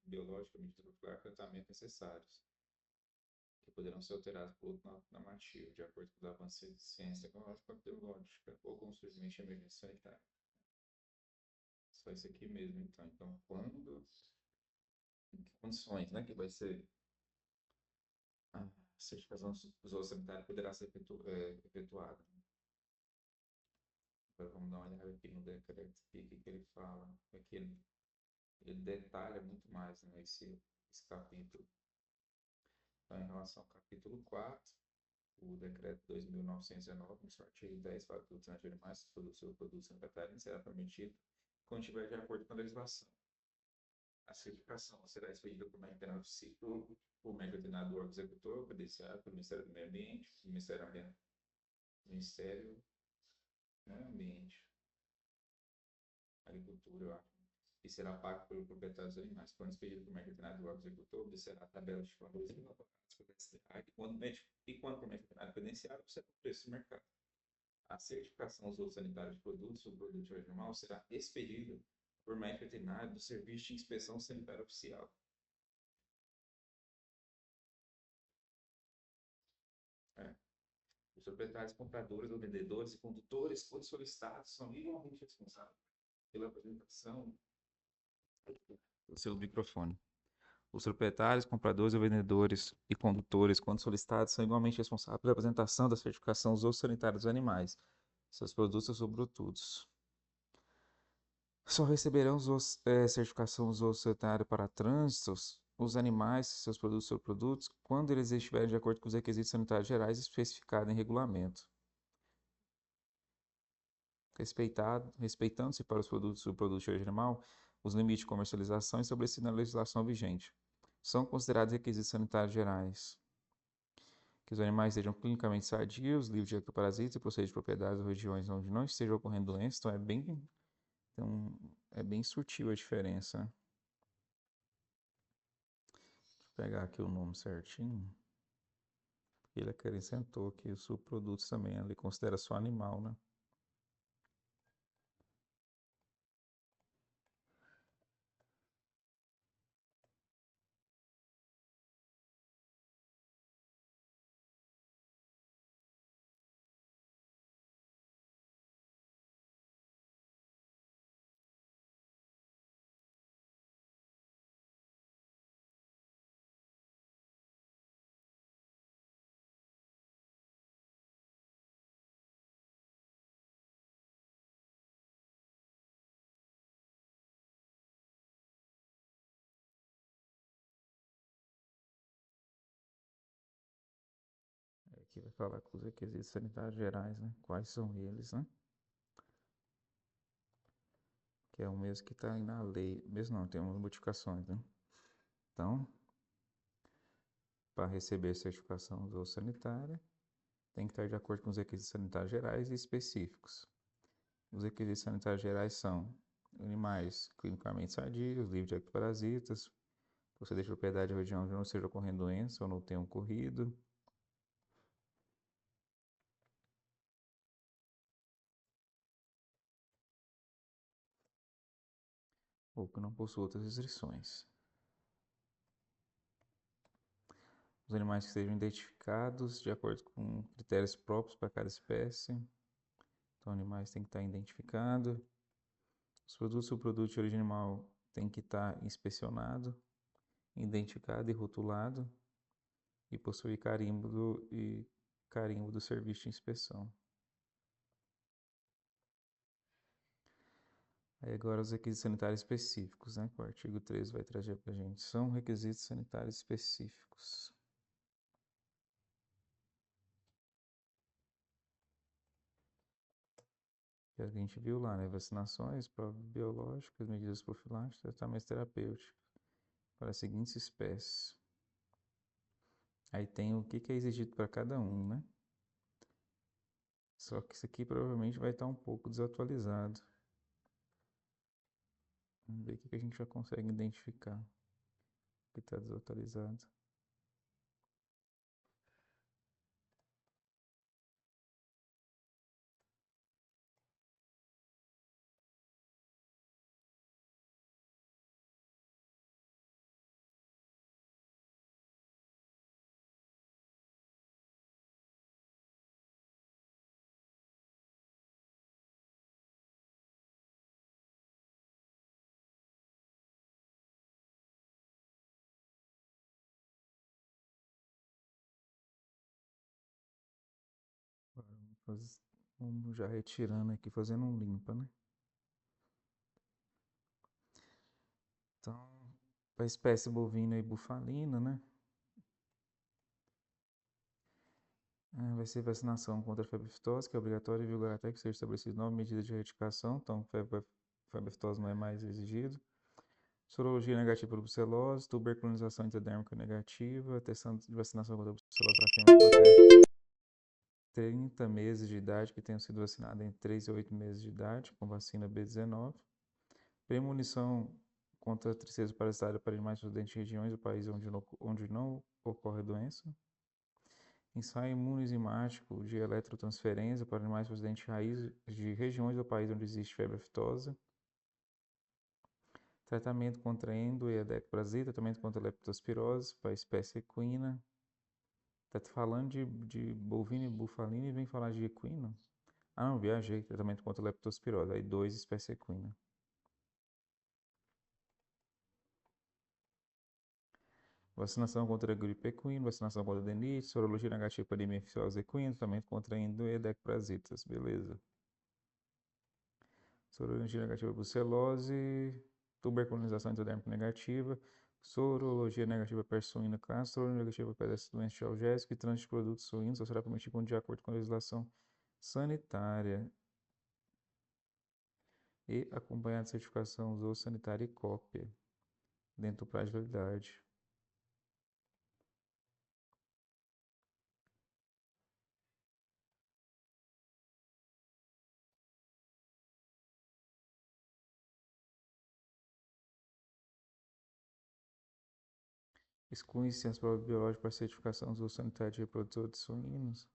A: biológica, medida profilática e tratamento necessários, que poderão ser alterados por outro normativo, de acordo com os avanços de ciência tecnológica, biológica ou com o surgimento de emergência sanitária. Só isso aqui mesmo, então. Então, em que condições, né, que vai ser a certificação zoossanitária poderá ser efetuada. Agora vamos dar uma olhada aqui no decreto, que ele fala. Aqui ele detalha muito mais, né, esse capítulo. Então, em relação ao capítulo 4, o decreto 2.919, no seu artigo 10, fala que o trânsito de animais, seu produto Santa Catarina, será permitido quando estiver de acordo com a legislação. A certificação será expedida por médico veterinário do ciclo, por médico veterinário do órgão executor, credenciado pelo Ministério do Meio Ambiente, Ministério Ambiente, Agricultura, eu acho, e será pago pelo proprietário dos animais. Quando expedido por médico veterinário do órgão executor, observará a tabela de valores elaborados pela SDA e quando por médico veterinário credenciado, observa o preço do mercado. A certificação zoossanitária de produtos ou produto de origem animal será expedida por médico veterinário do Serviço de Inspeção Sanitária Oficial. É. Os proprietários, compradores ou vendedores e condutores, quando solicitados, são igualmente responsáveis pela apresentação do seu microfone. Os proprietários, compradores ou vendedores e condutores, quando solicitados, são igualmente responsáveis pela apresentação da certificação zoossanitária dos animais, seus produtos ou sobretudos. Só receberão certificação zoossanitária para trânsitos os animais, seus produtos ou subprodutos, quando eles estiverem de acordo com os requisitos sanitários gerais especificados em regulamento. Respeitando-se para os produtos e subprodutos de origem animal os limites de comercialização estabelecidos na legislação vigente. São considerados requisitos sanitários gerais que os animais sejam clinicamente sadios, livres de ectoparasitas e procedam de propriedades ou regiões onde não esteja ocorrendo doença. Então é bem sutil a diferença. Deixa eu pegar aqui o nome certinho. Ele acrescentou que os subprodutos também ele considera só animal, né? Aqui vai falar com os requisitos sanitários gerais, né? Quais são eles, né? Que é o mesmo que está aí na lei. Mesmo não, tem umas modificações, né? Então, para receber certificação zoossanitária, tem que estar de acordo com os requisitos sanitários gerais e específicos. Os requisitos sanitários gerais são animais clinicamente sadios, livres de ectoparasitas, proceder de propriedade de região onde não esteja ocorrendo doença ou não tenha ocorrido, ou que não possua outras restrições. Os animais que sejam identificados de acordo com critérios próprios para cada espécie. Então, animais têm que estar identificados. Os produtos e subprodutos de origem animal têm que estar inspecionado, identificado e rotulado e possuir carimbo do serviço de inspeção. Aí agora os requisitos sanitários específicos, né? Que o artigo 13 vai trazer para a gente. São requisitos sanitários específicos. Que a gente viu lá, né? Vacinações, provas biológicas, medidas profiláticas, tratamentos terapêuticos para as seguintes espécies. Aí tem o que é exigido para cada um, né? Só que isso aqui provavelmente vai estar um pouco desatualizado. Vamos ver o que a gente já consegue identificar que está desatualizado. Vamos já retirando aqui, fazendo um limpa, né? Então, para a espécie bovina e bufalina, né? Vai ser vacinação contra a febre aftosa, que é obrigatória e vigorará até que seja estabelecido nova medida de erradicação. Então, febre aftosa não é mais exigido. Sorologia negativa para brucelose, tuberculinização intradérmica negativa, testando de vacinação contra a brucelose para fêmeas até 30 meses de idade que tenham sido vacinadas entre 3 e 8 meses de idade com vacina B19. Premonição contra a tristeza parasitária para animais residentes em regiões do país onde não ocorre a doença. Ensaio imunoenzimático de eletrotransferência para animais residentes de regiões do país onde existe febre aftosa. Tratamento contra endo e edecparasita, tratamento contra leptospirose para a espécie equina. Tá falando de bovino e bufalino e vem falar de equino? Ah, não, viajei. Tratamento contra leptospirose. Aí 2, espécie equina. Vacinação contra a gripe equina, vacinação contra a adenite, sorologia negativa para anemia infecciosa equina, tratamento contra endo e edecparasitas. Beleza. Sorologia negativa para brucelose, tuberculinização endodérmica negativa, sorologia negativa para suína clássica, sorologia negativa para essa doença geogésica e trânsito de produtos suínos só será permitido de acordo com a legislação sanitária e acompanhado de certificação zoossanitária e cópia dentro do prazo de validade. Exclui-se as provas biológicas para certificação zoossanitária de reprodutor de suínos.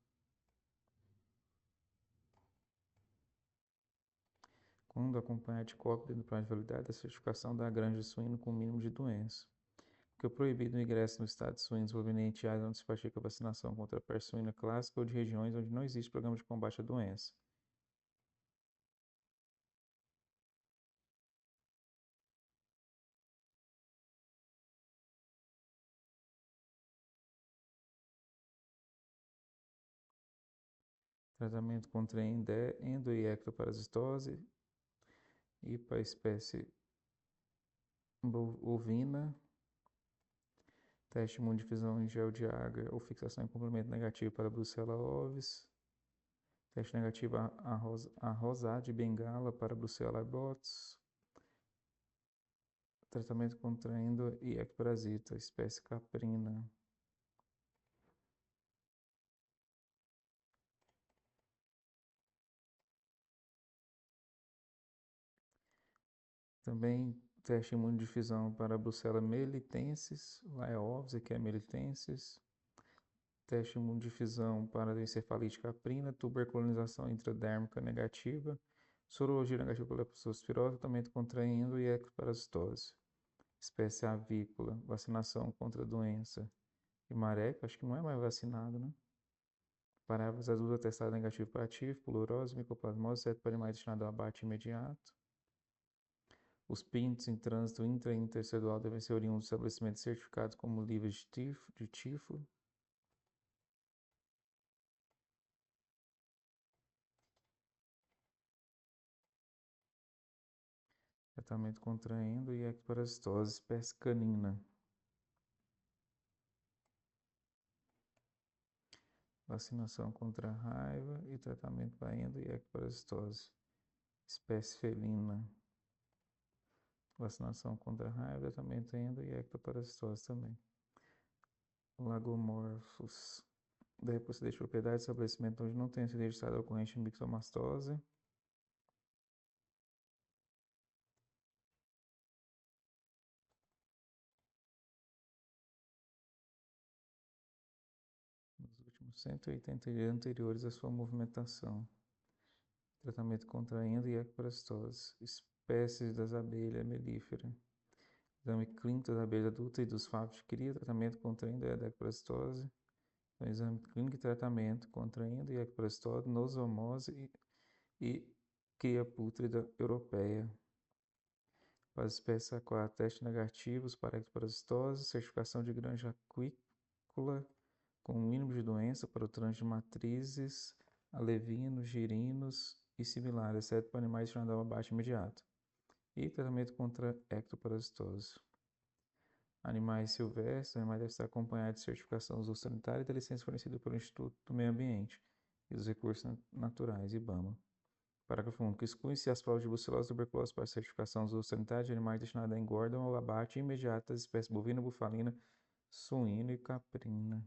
A: Quando acompanhado de cópia dentro do prazo de validade da certificação da granja de suíno com mínimo de doença. Que é proibido o ingresso no estado de suínos proveniente de áreas onde se pratica a vacinação contra a peste suína clássica ou de regiões onde não existe programa de combate à doença. Tratamento contra endo e ectoparasitose e para a espécie ovina. Teste de imunodifusão em gel de água ou fixação em complemento negativo para Brucella ovis. Teste negativo a rosá de bengala para Brucella abortus. Tratamento contra endo e ectoparasita, espécie caprina. Também teste de imunodifusão para Brucella melitensis, lá é ovis, aqui é melitensis. Teste de imunodifusão para a encefalite caprina, tuberculinização intradérmica negativa, sorologia negativa para leptospirose, tratamento contra endo e ectoparasitose. Espécie avícola, vacinação contra a doença de mareca, acho que não é mais vacinado, né? Parábolas adultas atestado negativo para tifo, pulurose, micoplasmose, certo para animais destinados ao abate imediato. Os pintos em trânsito intra e interestadual devem ser oriundos de estabelecimentos certificados como livres de tifo. Tratamento contra endo e ectoparasitose, espécie canina. Vacinação contra a raiva e tratamento para endo e ectoparasitose, espécie felina. Vacinação contra a raiva, tratamento endo e ectoparasitose também. Lagomorphos. Deve possuir propriedade de estabelecimento onde não tenha sido registrado a ocorrência de mixomastose. Nos últimos 180 dias anteriores à sua movimentação. Tratamento contra endo e ectoparasitose. Espécies das abelhas melíferas. Exame clínico das abelhas adultas e dos favos de cria. Tratamento contra endo e ectoparasitose. Exame clínico e tratamento contra endo e ectoparasitose, noosomose e cria pútrida europeia. Para as espécies aquáticas, testes negativos para ectoparasitose, certificação de granja aquícola com mínimo de doença para o trânsito de matrizes, alevinos, girinos e similares, exceto para animais destinados ao abate imediato. E tratamento contra ectoparasitose. Animais silvestres, animais devem estar acompanhados de certificação zoossanitária e da licença fornecida pelo Instituto do Meio Ambiente e dos Recursos Naturais, IBAMA. Parágrafo único. Exclui-se as provas de brucelose e tuberculose para certificação zoossanitária de animais destinados à engorda ou ao abate imediato das espécies bovina, bufalina, suína e caprina.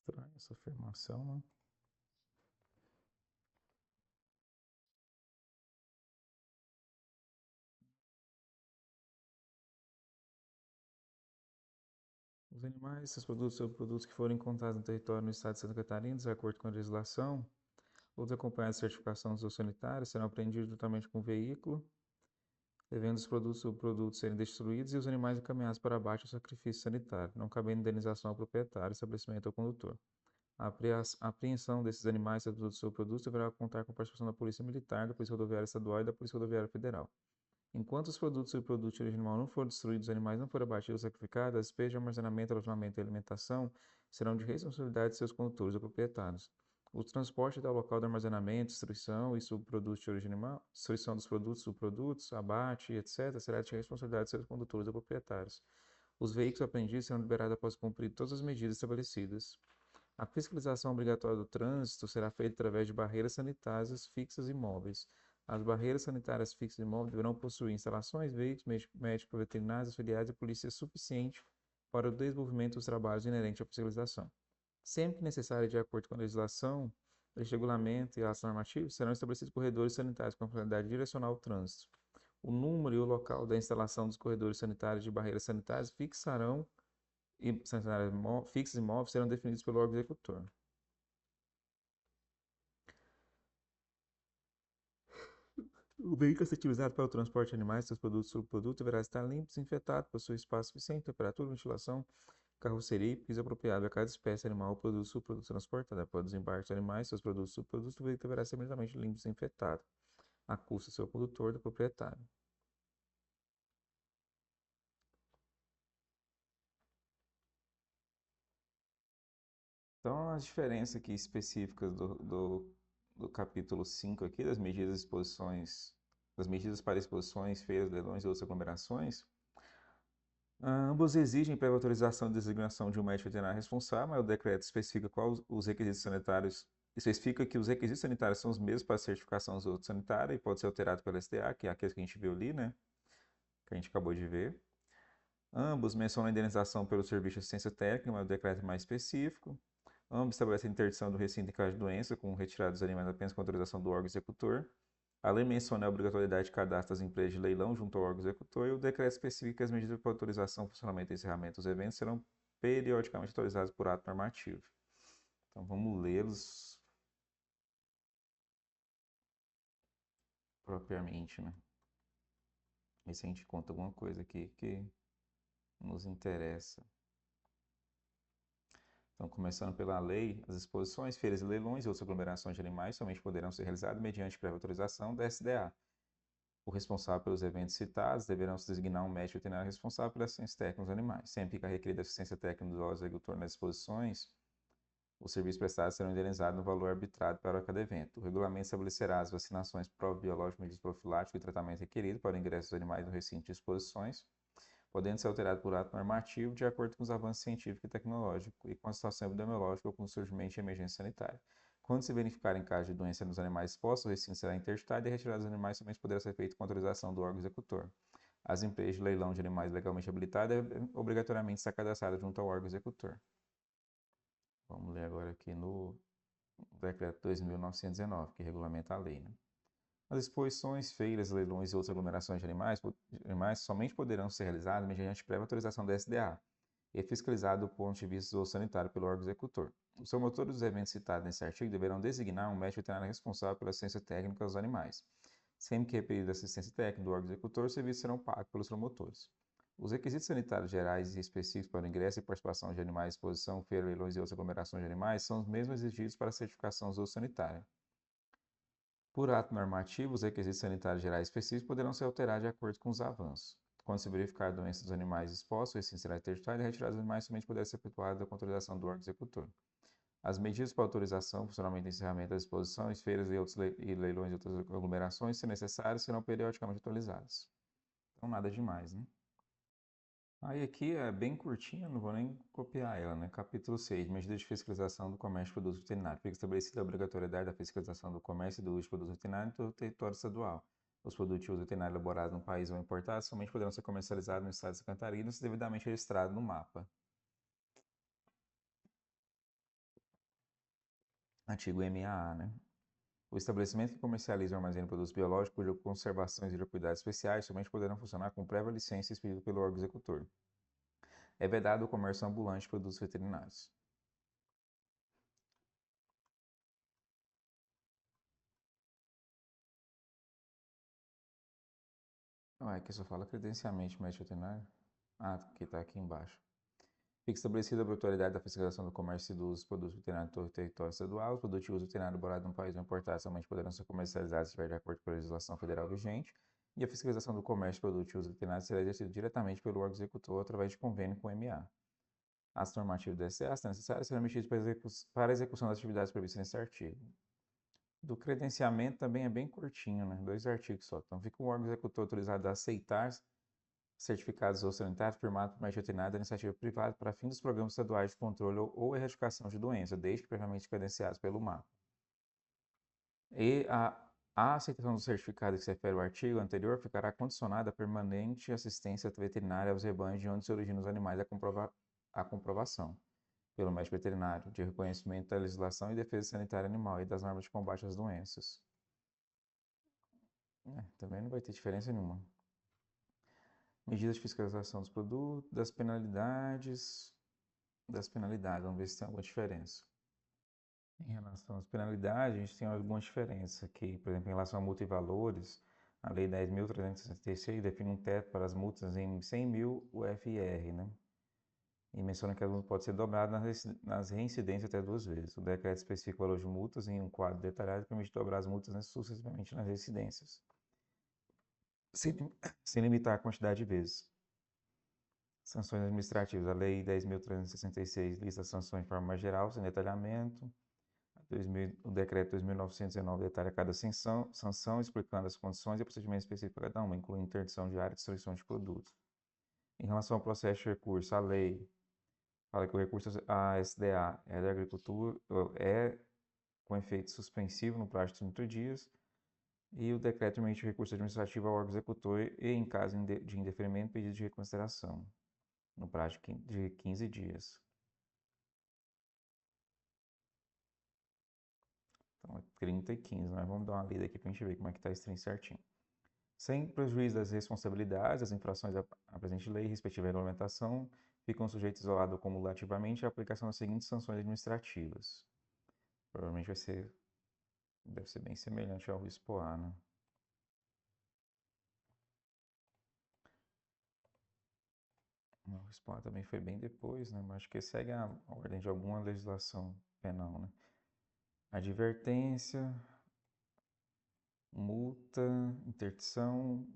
A: Estranha essa afirmação, né? Os animais, seus produtos ou produtos que forem encontrados no território no estado de Santa Catarina, de acordo com a legislação, ou acompanhados de certificação zoossanitária, serão apreendidos juntamente com o veículo, devendo os produtos ou produtos serem destruídos e os animais encaminhados para abate ou sacrifício sanitário, não cabendo indenização ao proprietário, estabelecimento ou condutor. A apreensão desses animais, produtos ou produtos deverá contar com a participação da Polícia Militar, da Polícia Rodoviária Estadual e da Polícia Rodoviária Federal. Enquanto os produtos ou produtos de origem animal não forem destruídos, os animais não forem abatidos ou sacrificados, as despesas de armazenamento, alojamento e alimentação serão de responsabilidade de seus condutores ou proprietários. O transporte ao local de armazenamento, destruição e subprodutos de origem animal, destruição dos produtos, subprodutos, abate, etc., será de responsabilidade de seus condutores ou proprietários. Os veículos apreendidos serão liberados após cumprir todas as medidas estabelecidas. A fiscalização obrigatória do trânsito será feita através de barreiras sanitárias fixas e móveis. As barreiras sanitárias fixas e móveis deverão possuir instalações, veículos, médicos veterinários, auxiliares e polícia suficiente para o desenvolvimento dos trabalhos inerentes à fiscalização. Sempre que necessário, de acordo com a legislação, este regulamento e atos normativos, serão estabelecidos corredores sanitários com a finalidade de direcionar o trânsito. O número e o local da instalação dos corredores sanitários de barreiras sanitárias fixas e móveis serão definidos pelo órgão executor. O veículo a ser utilizado para o transporte de animais, seus produtos e subprodutos deverá estar limpo, desinfetado, possuir espaço suficiente, temperatura, ventilação, carroceria e piso apropriado a cada espécie animal ou produto subproduto transportado. Após o desembarque dos animais, seus produtos e subprodutos, o veículo deverá ser imediatamente limpo e desinfetado, a custa do seu condutor e do proprietário. Então, as diferenças aqui específicas do capítulo 5 aqui, das medidas para exposições, feiras, leilões e outras aglomerações, ambos exigem prévia autorização de designação de um médico veterinário responsável, mas o decreto especifica quais os requisitos sanitários, especifica que os requisitos sanitários são os mesmos para a certificação zoossanitária e pode ser alterado pela SDA, que é aquele que a gente viu ali, né? Que a gente acabou de ver. Ambos mencionam a indenização pelo serviço de assistência técnica, mas o decreto é mais específico. Ambos estabelecem a interdição do recinto em caso de doença, com retirada dos animais apenas com autorização do órgão executor. A lei menciona a obrigatoriedade de cadastro das empresas de leilão junto ao órgão executor e o decreto especifica que as medidas para autorização, funcionamento e encerramento dos eventos serão periodicamente atualizadas por ato normativo. Então vamos lê-los propriamente, né? Ver se a gente conta alguma coisa aqui que nos interessa. Então, começando pela lei, as exposições, feiras e leilões e outras aglomerações de animais somente poderão ser realizadas mediante prévia autorização da SDA. O responsável pelos eventos citados deverão se designar um médico veterinário responsável pela assistência técnica dos animais. Sempre que a requerida assistência técnica do órgão executor nas exposições, os serviços prestados serão indenizados no valor arbitrado para cada evento. O regulamento estabelecerá as vacinações, prova biológica, medidas profiláticas e tratamento requerido para o ingresso dos animais no recinto de exposições, podendo ser alterado por ato normativo de acordo com os avanços científicos e tecnológicos e com a situação epidemiológica ou com o surgimento de emergência sanitária. Quando se verificar em caso de doença nos animais expostos, o recinto será interditado e a retirada dos animais somente poderá ser feita com autorização do órgão executor. As empresas de leilão de animais legalmente habilitadas devem obrigatoriamente estar cadastradas junto ao órgão executor. Vamos ler agora aqui no decreto 2.919, que regulamenta a lei, né? As exposições, feiras, leilões e outras aglomerações de animais somente poderão ser realizadas mediante prévia autorização da SDA e fiscalizado do ponto de vista zoossanitário pelo órgão executor. Os promotores dos eventos citados nesse artigo deverão designar um médico veterinário responsável pela assistência técnica aos animais. Sempre que requerida assistência técnica do órgão executor, os serviços serão pagos pelos promotores. Os requisitos sanitários gerais e específicos para o ingresso e participação de animais em exposição, feira, leilões e outras aglomerações de animais são os mesmos exigidos para a certificação zoossanitária. Por ato normativo, os requisitos sanitários gerais específicos poderão ser alterados de acordo com os avanços. Quando se verificar doenças dos animais expostos, o recinto será interditado e a retirada dos animais somente poderá ser efetuada com autorização do órgão executor. As medidas para autorização, funcionamento e encerramento das exposições, feiras e leilões e outras aglomerações, se necessárias, serão periodicamente atualizadas. Então, nada demais, né? Aí aqui é bem curtinha, não vou nem copiar ela, né? Capítulo 6, medidas de fiscalização do comércio de produtos veterinários. Fica estabelecida a obrigatoriedade da fiscalização do comércio e do uso de produtos veterinários no território estadual. Os produtos de uso veterinário elaborados no país ou importados somente poderão ser comercializados no estado de Santa Catarina se devidamente registrado no mapa. Artigo MAA, né? O estabelecimento que comercializa ou armazena produtos biológicos cuja conservação exige cuidados especiais somente poderão funcionar com prévia licença expedida pelo órgão executor. É vedado o comércio ambulante de produtos veterinários. Não é que só fala credenciamento médico veterinário? Ah, que está aqui embaixo. Fica estabelecida a obrigatoriedade da fiscalização do comércio dos produtos veterinários no território estadual. Os produtos de uso veterinário elaborados no país ou importados somente poderão ser comercializados se estiver de acordo com a legislação federal vigente. E a fiscalização do comércio de produtos de uso veterinário será exercida diretamente pelo órgão executor através de convênio com o MA. Atos normativos do SA são necessários serão emitidos para a execução das atividades previstas nesse artigo. Do credenciamento também é bem curtinho, né? 2 artigos só. Então, fica o órgão executor autorizado a aceitar certificados ou sanitários firmados por médico veterinário da iniciativa privada para fins dos programas estaduais de controle ou erradicação de doença, desde que previamente credenciados pelo MAPA. E a aceitação do certificado que se refere ao artigo anterior ficará condicionada à permanente assistência veterinária aos rebanhos de onde se originam os animais à comprovação pelo médico veterinário de reconhecimento da legislação e defesa sanitária animal e das normas de combate às doenças. Também não vai ter diferença nenhuma. Medidas de fiscalização dos produtos, das penalidades, vamos ver se tem alguma diferença. Em relação às penalidades, a gente tem algumas diferenças aqui. Por exemplo, em relação a multa e valores, a Lei 10.366 define um teto para as multas em 100 mil UFR, né? E menciona que a multa pode ser dobrada nas reincidências até 2 vezes. O decreto especifica o valor de multas em um quadro detalhado e permite dobrar as multas sucessivamente nas reincidências, sem limitar a quantidade de vezes. Sanções administrativas. A Lei 10.366 lista as sanções de forma mais geral, sem detalhamento. O Decreto 2.919 detalha cada sanção, explicando as condições e procedimentos específicos para cada uma, incluindo interdição de área e destruição de produtos. Em relação ao processo de recurso, a lei fala que o recurso à SDA é da agricultura, é com efeito suspensivo no prazo de 30 dias, e o decreto emite recurso administrativo ao órgão executor e, em caso de indeferimento, pedido de reconsideração, no prazo de 15 dias. Então, é 30 e 15. Nós vamos dar uma lida aqui para a gente ver como é que está esse trem certinho. Sem prejuízo das responsabilidades, as infrações à presente lei e respectiva regulamentação ficam sujeitas isoladas cumulativamente à aplicação das seguintes sanções administrativas. Provavelmente deve ser bem semelhante ao RISPOA, né? O RISPOA também foi bem depois, né? Mas acho que segue a ordem de alguma legislação penal, né? Advertência, multa, interdição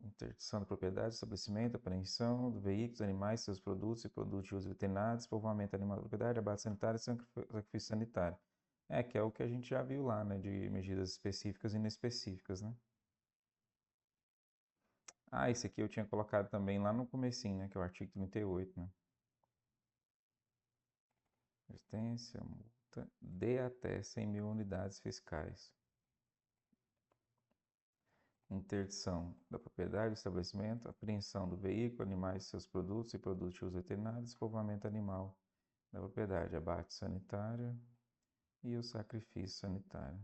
A: da propriedade, estabelecimento, apreensão do veículos, animais, seus produtos e produtos de uso veterinário, despovoamento animal da propriedade, abate sanitário e sacrifício sanitário. Que é o que a gente já viu lá, né, de medidas específicas e inespecíficas, né? Esse aqui eu tinha colocado também lá no comecinho, né, que é o artigo 38, né? Advertência, multa de até 100 mil unidades fiscais. Interdição da propriedade do estabelecimento, apreensão do veículo, animais e seus produtos e produtos de uso veterinário, despovoamento animal da propriedade, abate sanitário e o sacrifício sanitário.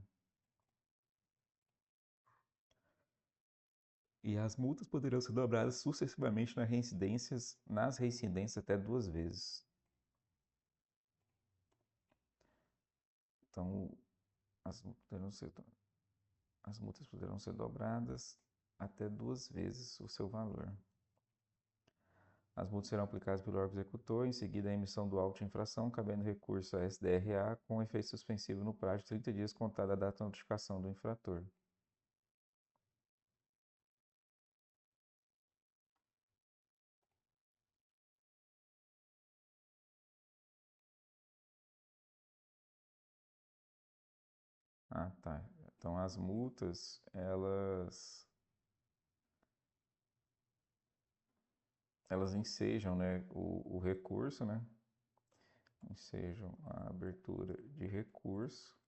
A: E as multas poderão ser dobradas sucessivamente nas reincidências até 2 vezes. Então, as multas poderão ser dobradas até 2 vezes o seu valor. As multas serão aplicadas pelo órgão executor, em seguida a emissão do auto de infração, cabendo recurso à SDRA com efeito suspensivo no prazo de 30 dias contada a data de notificação do infrator. Tá. Então as multas, elas ensejam, né, o recurso, né? Ensejam a abertura de recurso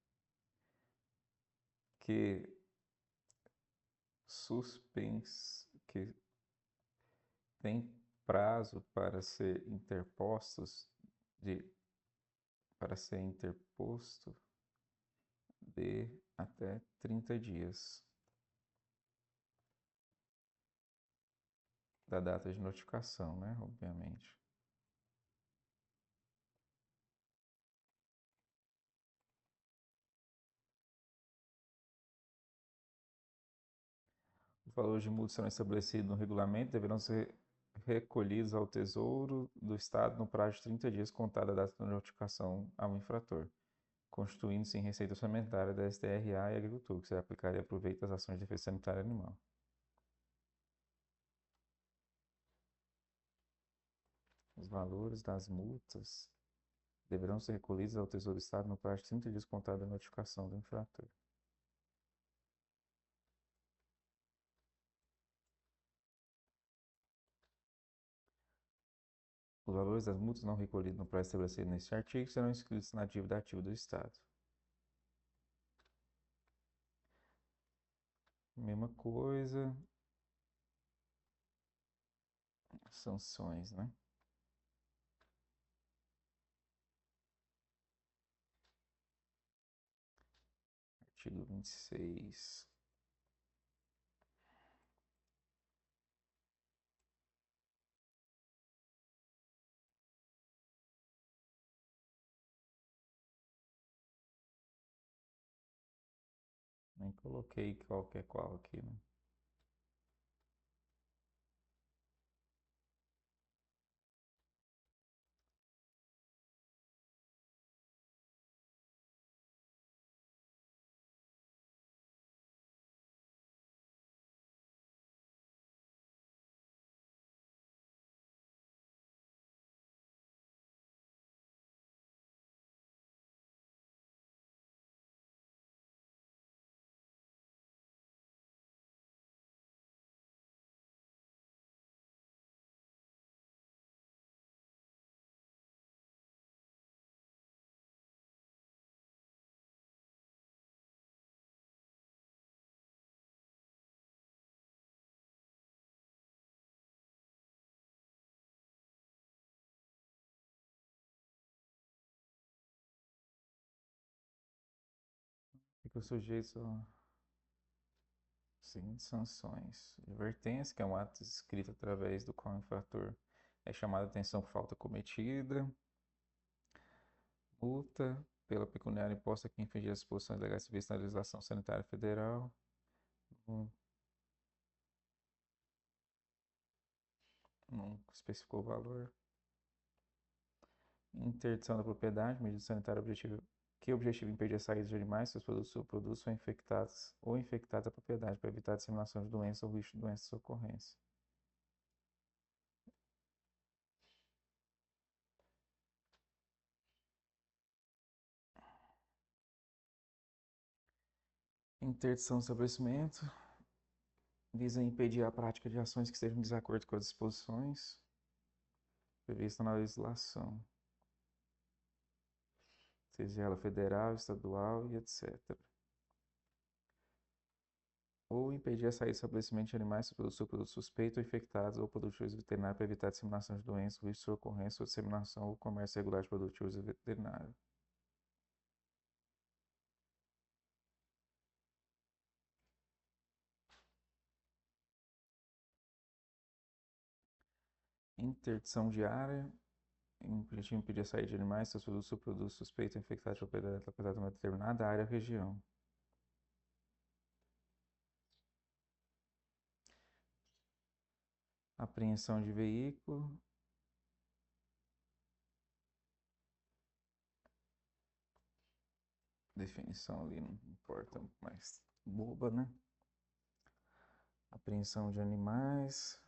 A: que que tem prazo para ser interposto de até 30 dias da data de notificação, né? Obviamente. valores de multa serão estabelecidos no regulamento, deverão ser recolhidos ao Tesouro do Estado no prazo de 30 dias contada a data da notificação ao infrator, constituindo-se em receita orçamentária da STRA e Agricultura, que será aplicada e aproveita as ações de defesa sanitária animal. Os valores das multas deverão ser recolhidos ao Tesouro do Estado no prazo de 30 dias contada a notificação do infrator. Os valores das multas não recolhidos no prazo estabelecido neste artigo serão inscritos na dívida ativa do Estado. Mesma coisa. Sanções, né? Artigo 26. Nem coloquei qual que é qual aqui, né? Fica sujeito a seguintes sanções. Advertência, que é um ato escrito através do qual o infrator é chamado a atenção por falta cometida. Multa pela pecuniária imposta a quem infringir as disposições legais previstas na legislação sanitária federal. Não especificou o valor. Interdição da propriedade, medida sanitária objetiva, que objetiva impedir a saída de animais, seus produtos ou produtos ou infectados à propriedade para evitar a disseminação de doenças ou risco de doenças ou ocorrência. Interdição do estabelecimento visa impedir a prática de ações que estejam em desacordo com as disposições previstas na legislação, seja ela federal, estadual e etc. Ou impedir a saída do estabelecimento de animais ou produtos suspeitos ou infectados ou produtos veterinários para evitar a disseminação de doenças, risco de ocorrência ou disseminação ou comércio irregular de produtos veterinários. Interdição de área, objetivo impedir a saída de animais, seus produtos ou produtos suspeitos ou infectados de propriedade localizada em uma determinada área ou região. Apreensão de veículo. Definição ali não importa, mas boba, né? Apreensão de animais.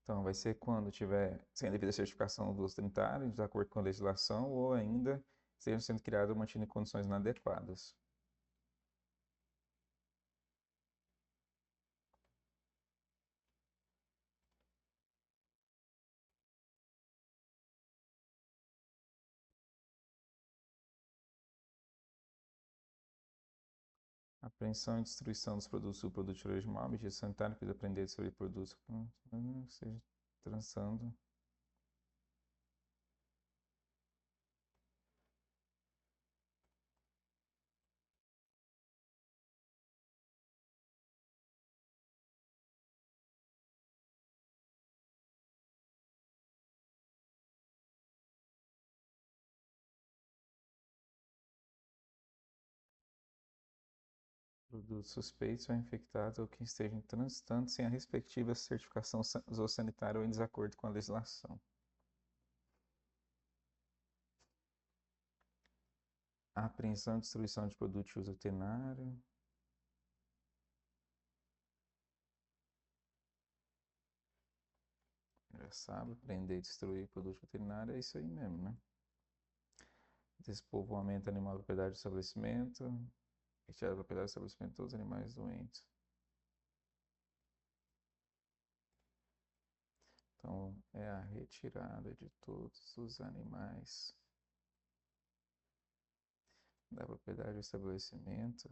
A: Então, vai ser quando tiver sem a devida certificação do sanitário, de acordo com a legislação, ou ainda estejam sendo criadas ou mantidas em condições inadequadas. Apreensão e destruição dos produtos ou produtos de origem animal, medida sanitária, para aprender sobre produtos, seja trançando. Produtos suspeitos ou infectados ou que estejam transitando sem a respectiva certificação zoossanitária ou em desacordo com a legislação. A apreensão e distribuição de produtos de uso veterinário. Já sabe, prender e destruir produto veterinário é isso aí mesmo, né? Despovoamento animal da propriedade do estabelecimento. Retirar da propriedade do estabelecimento todos os animais doentes. Então, é a retirada de todos os animais da propriedade do estabelecimento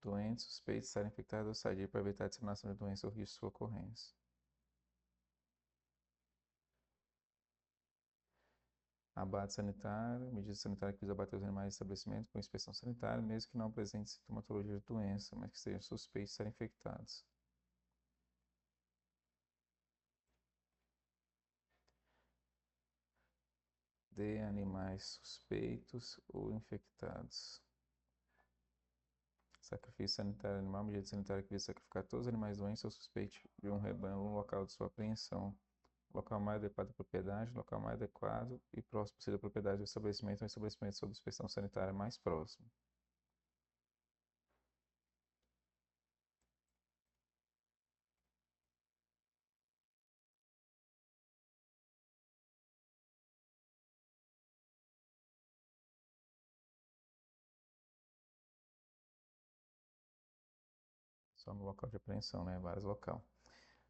A: doentes, suspeitos de estarem infectados ou sadia para evitar a disseminação de doença ou risco de sua ocorrência. Abate sanitário, medida sanitária que visa abater os animais de estabelecimento com inspeção sanitária, mesmo que não apresentem sintomatologia de doença, mas que sejam suspeitos de estarem infectados. De animais suspeitos ou infectados. Sacrifício sanitário animal, medida sanitária que visa sacrificar todos os animais doentes ou suspeitos de um rebanho no local de sua apreensão. Local mais adequado da propriedade, local mais adequado e próximo possível da propriedade do estabelecimento ou estabelecimento sob inspeção sanitária mais próximo. Só no local de apreensão, né? Vários locais.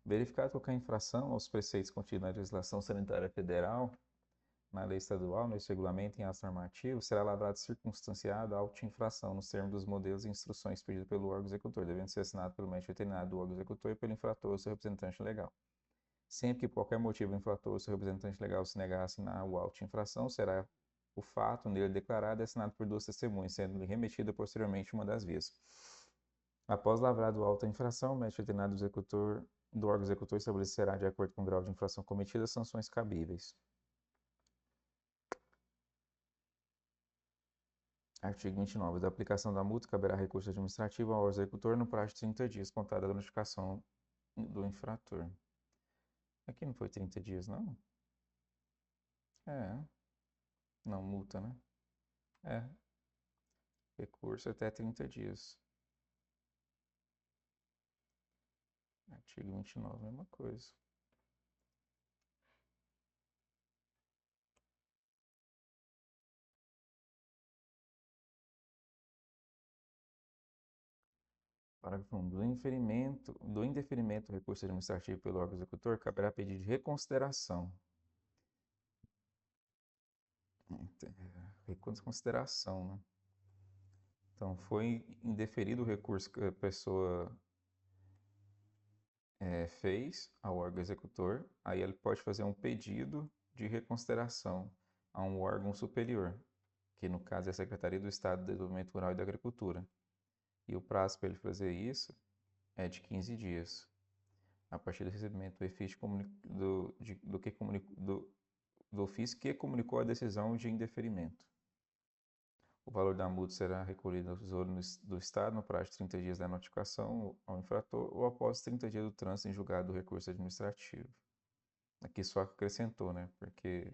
A: Verificar qualquer infração aos preceitos contidos na legislação sanitária federal, na lei estadual, nesse regulamento em ato normativo, será lavrado circunstanciado a auto-infração nos termos dos modelos e instruções pedidos pelo órgão executor, devendo ser assinado pelo médico veterinário do órgão executor e pelo infrator ou seu representante legal. Sempre que por qualquer motivo o infrator ou seu representante legal se negar a assinar o auto-infração, será o fato nele declarado e assinado por duas testemunhas, sendo remetida posteriormente uma das vias. Após lavrado o auto da infração, o médico veterinário do órgão executor estabelecerá, de acordo com o grau de infração cometida, as sanções cabíveis. Artigo 29. Da aplicação da multa, caberá recurso administrativo ao executor no prazo de 30 dias, contada da notificação do infrator. Aqui não foi 30 dias, não? É. Não, multa, né? É. Recurso até 30 dias. Artigo 29, mesma coisa. Parágrafo 1. Do indeferimento do recurso administrativo pelo órgão executor, caberá pedido de reconsideração. Reconsideração, né? Então, foi indeferido o recurso que a pessoa fez ao órgão executor, aí ele pode fazer um pedido de reconsideração a um órgão superior, que no caso é a Secretaria do Estado do Desenvolvimento Rural e da Agricultura. E o prazo para ele fazer isso é de 15 dias, a partir do recebimento do ofício do ofício que comunicou a decisão de indeferimento. O valor da multa será recolhido ao Tesouro do Estado no prazo de 30 dias da notificação ao infrator ou após 30 dias do trânsito em julgado do recurso administrativo. Aqui só acrescentou, né? Porque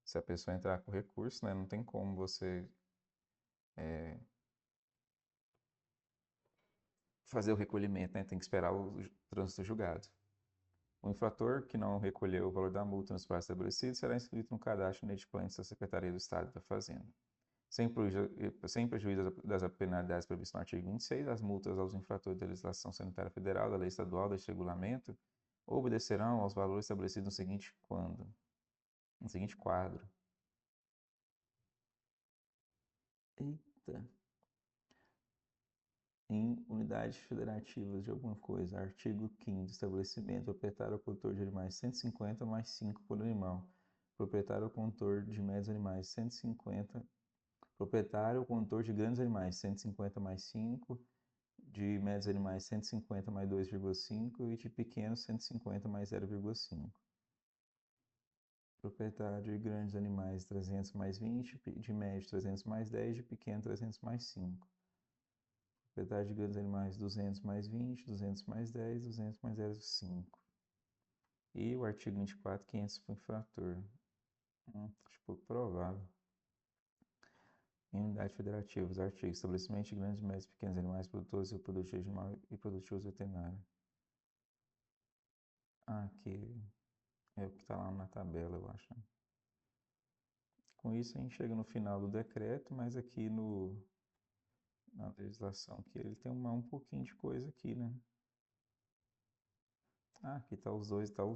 A: se a pessoa entrar com recurso, né, não tem como você fazer o recolhimento, né? Tem que esperar o trânsito julgado. O infrator que não recolheu o valor da multa nos prazos estabelecidos será inscrito no cadastro inadimplente da Secretaria do Estado da Fazenda. Sem prejuízo das penalidades previstas no artigo 26, as multas aos infratores da legislação sanitária federal, da lei estadual, deste regulamento, obedecerão aos valores estabelecidos no seguinte quadro. Eita. Em unidades federativas de alguma coisa. Artigo 5º. Estabelecimento. Proprietário ou condutor de animais 150 mais 5 por animal. Proprietário ou condutor de médios animais 150. Proprietário ou condutor de grandes animais 150 mais 5. De médios animais 150 mais 2,5 e de pequenos 150 mais 0,5. Propriedade de grandes animais 300 mais 20, de médio 300 mais 10, de pequeno 300 mais 5. Propriedade de grandes animais 200 mais 20, 200 mais 10, 200 mais 0,5. E o artigo 24, 500 por infrator. Acho pouco provável. Em unidade federativa, os artigos estabelecimento de grandes, médios e pequenos animais produtores e produtivos animal e produtivos veterinários. Aqui é o que está lá na tabela, eu acho. Com isso a gente chega no final do decreto, mas aqui na legislação aqui ele tem um pouquinho de coisa aqui, né? Aqui tá os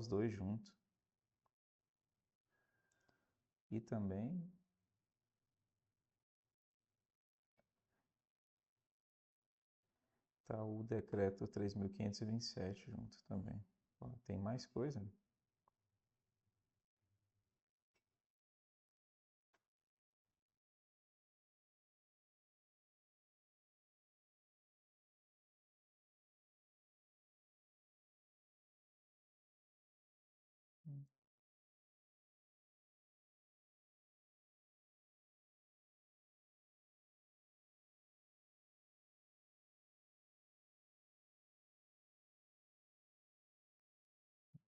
A: dois juntos. E também tá o decreto 3.527 junto também. Ó, tem mais coisa, né?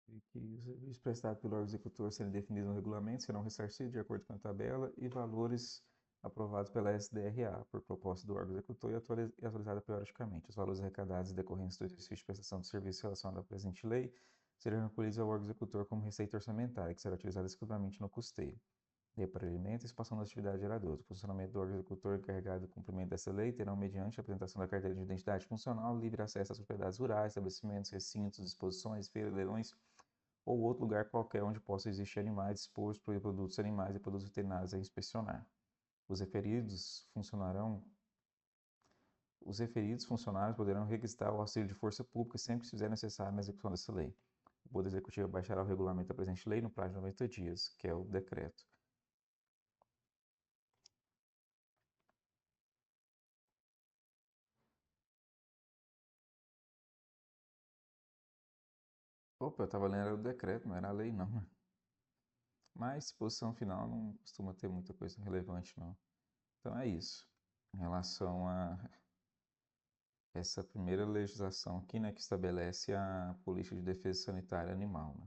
A: E que os serviços prestados pelo órgão executor serem definidos no regulamento serão ressarcidos de acordo com a tabela e valores aprovados pela SDRA, por proposta do órgão executor e atualizada periodicamente. Os valores arrecadados decorrentes do exercício de prestação de serviço relacionado à presente lei serão recolhidos ao órgão executor como receita orçamentária, que será utilizada exclusivamente no custeio de para alimentos e expansão das atividades geradoras. O funcionamento do órgão executor encarregado do cumprimento dessa lei terão, mediante a apresentação da carteira de identidade funcional, livre acesso às propriedades rurais, estabelecimentos, recintos, exposições, feiras, leilões ou outro lugar qualquer onde possa existir animais expostos por produtos animais e produtos veterinários a inspecionar. Os referidos funcionários poderão requisitar o auxílio de força pública sempre que se fizer necessário na execução dessa lei. O Poder Executivo baixará o regulamento da presente lei no prazo de 90 dias, que é o decreto. Opa, eu estava lendo o decreto, não era a lei não, né? Mas disposição final não costuma ter muita coisa relevante não. Então é isso. Em relação a essa primeira legislação aqui, né, que estabelece a política de defesa sanitária animal, né?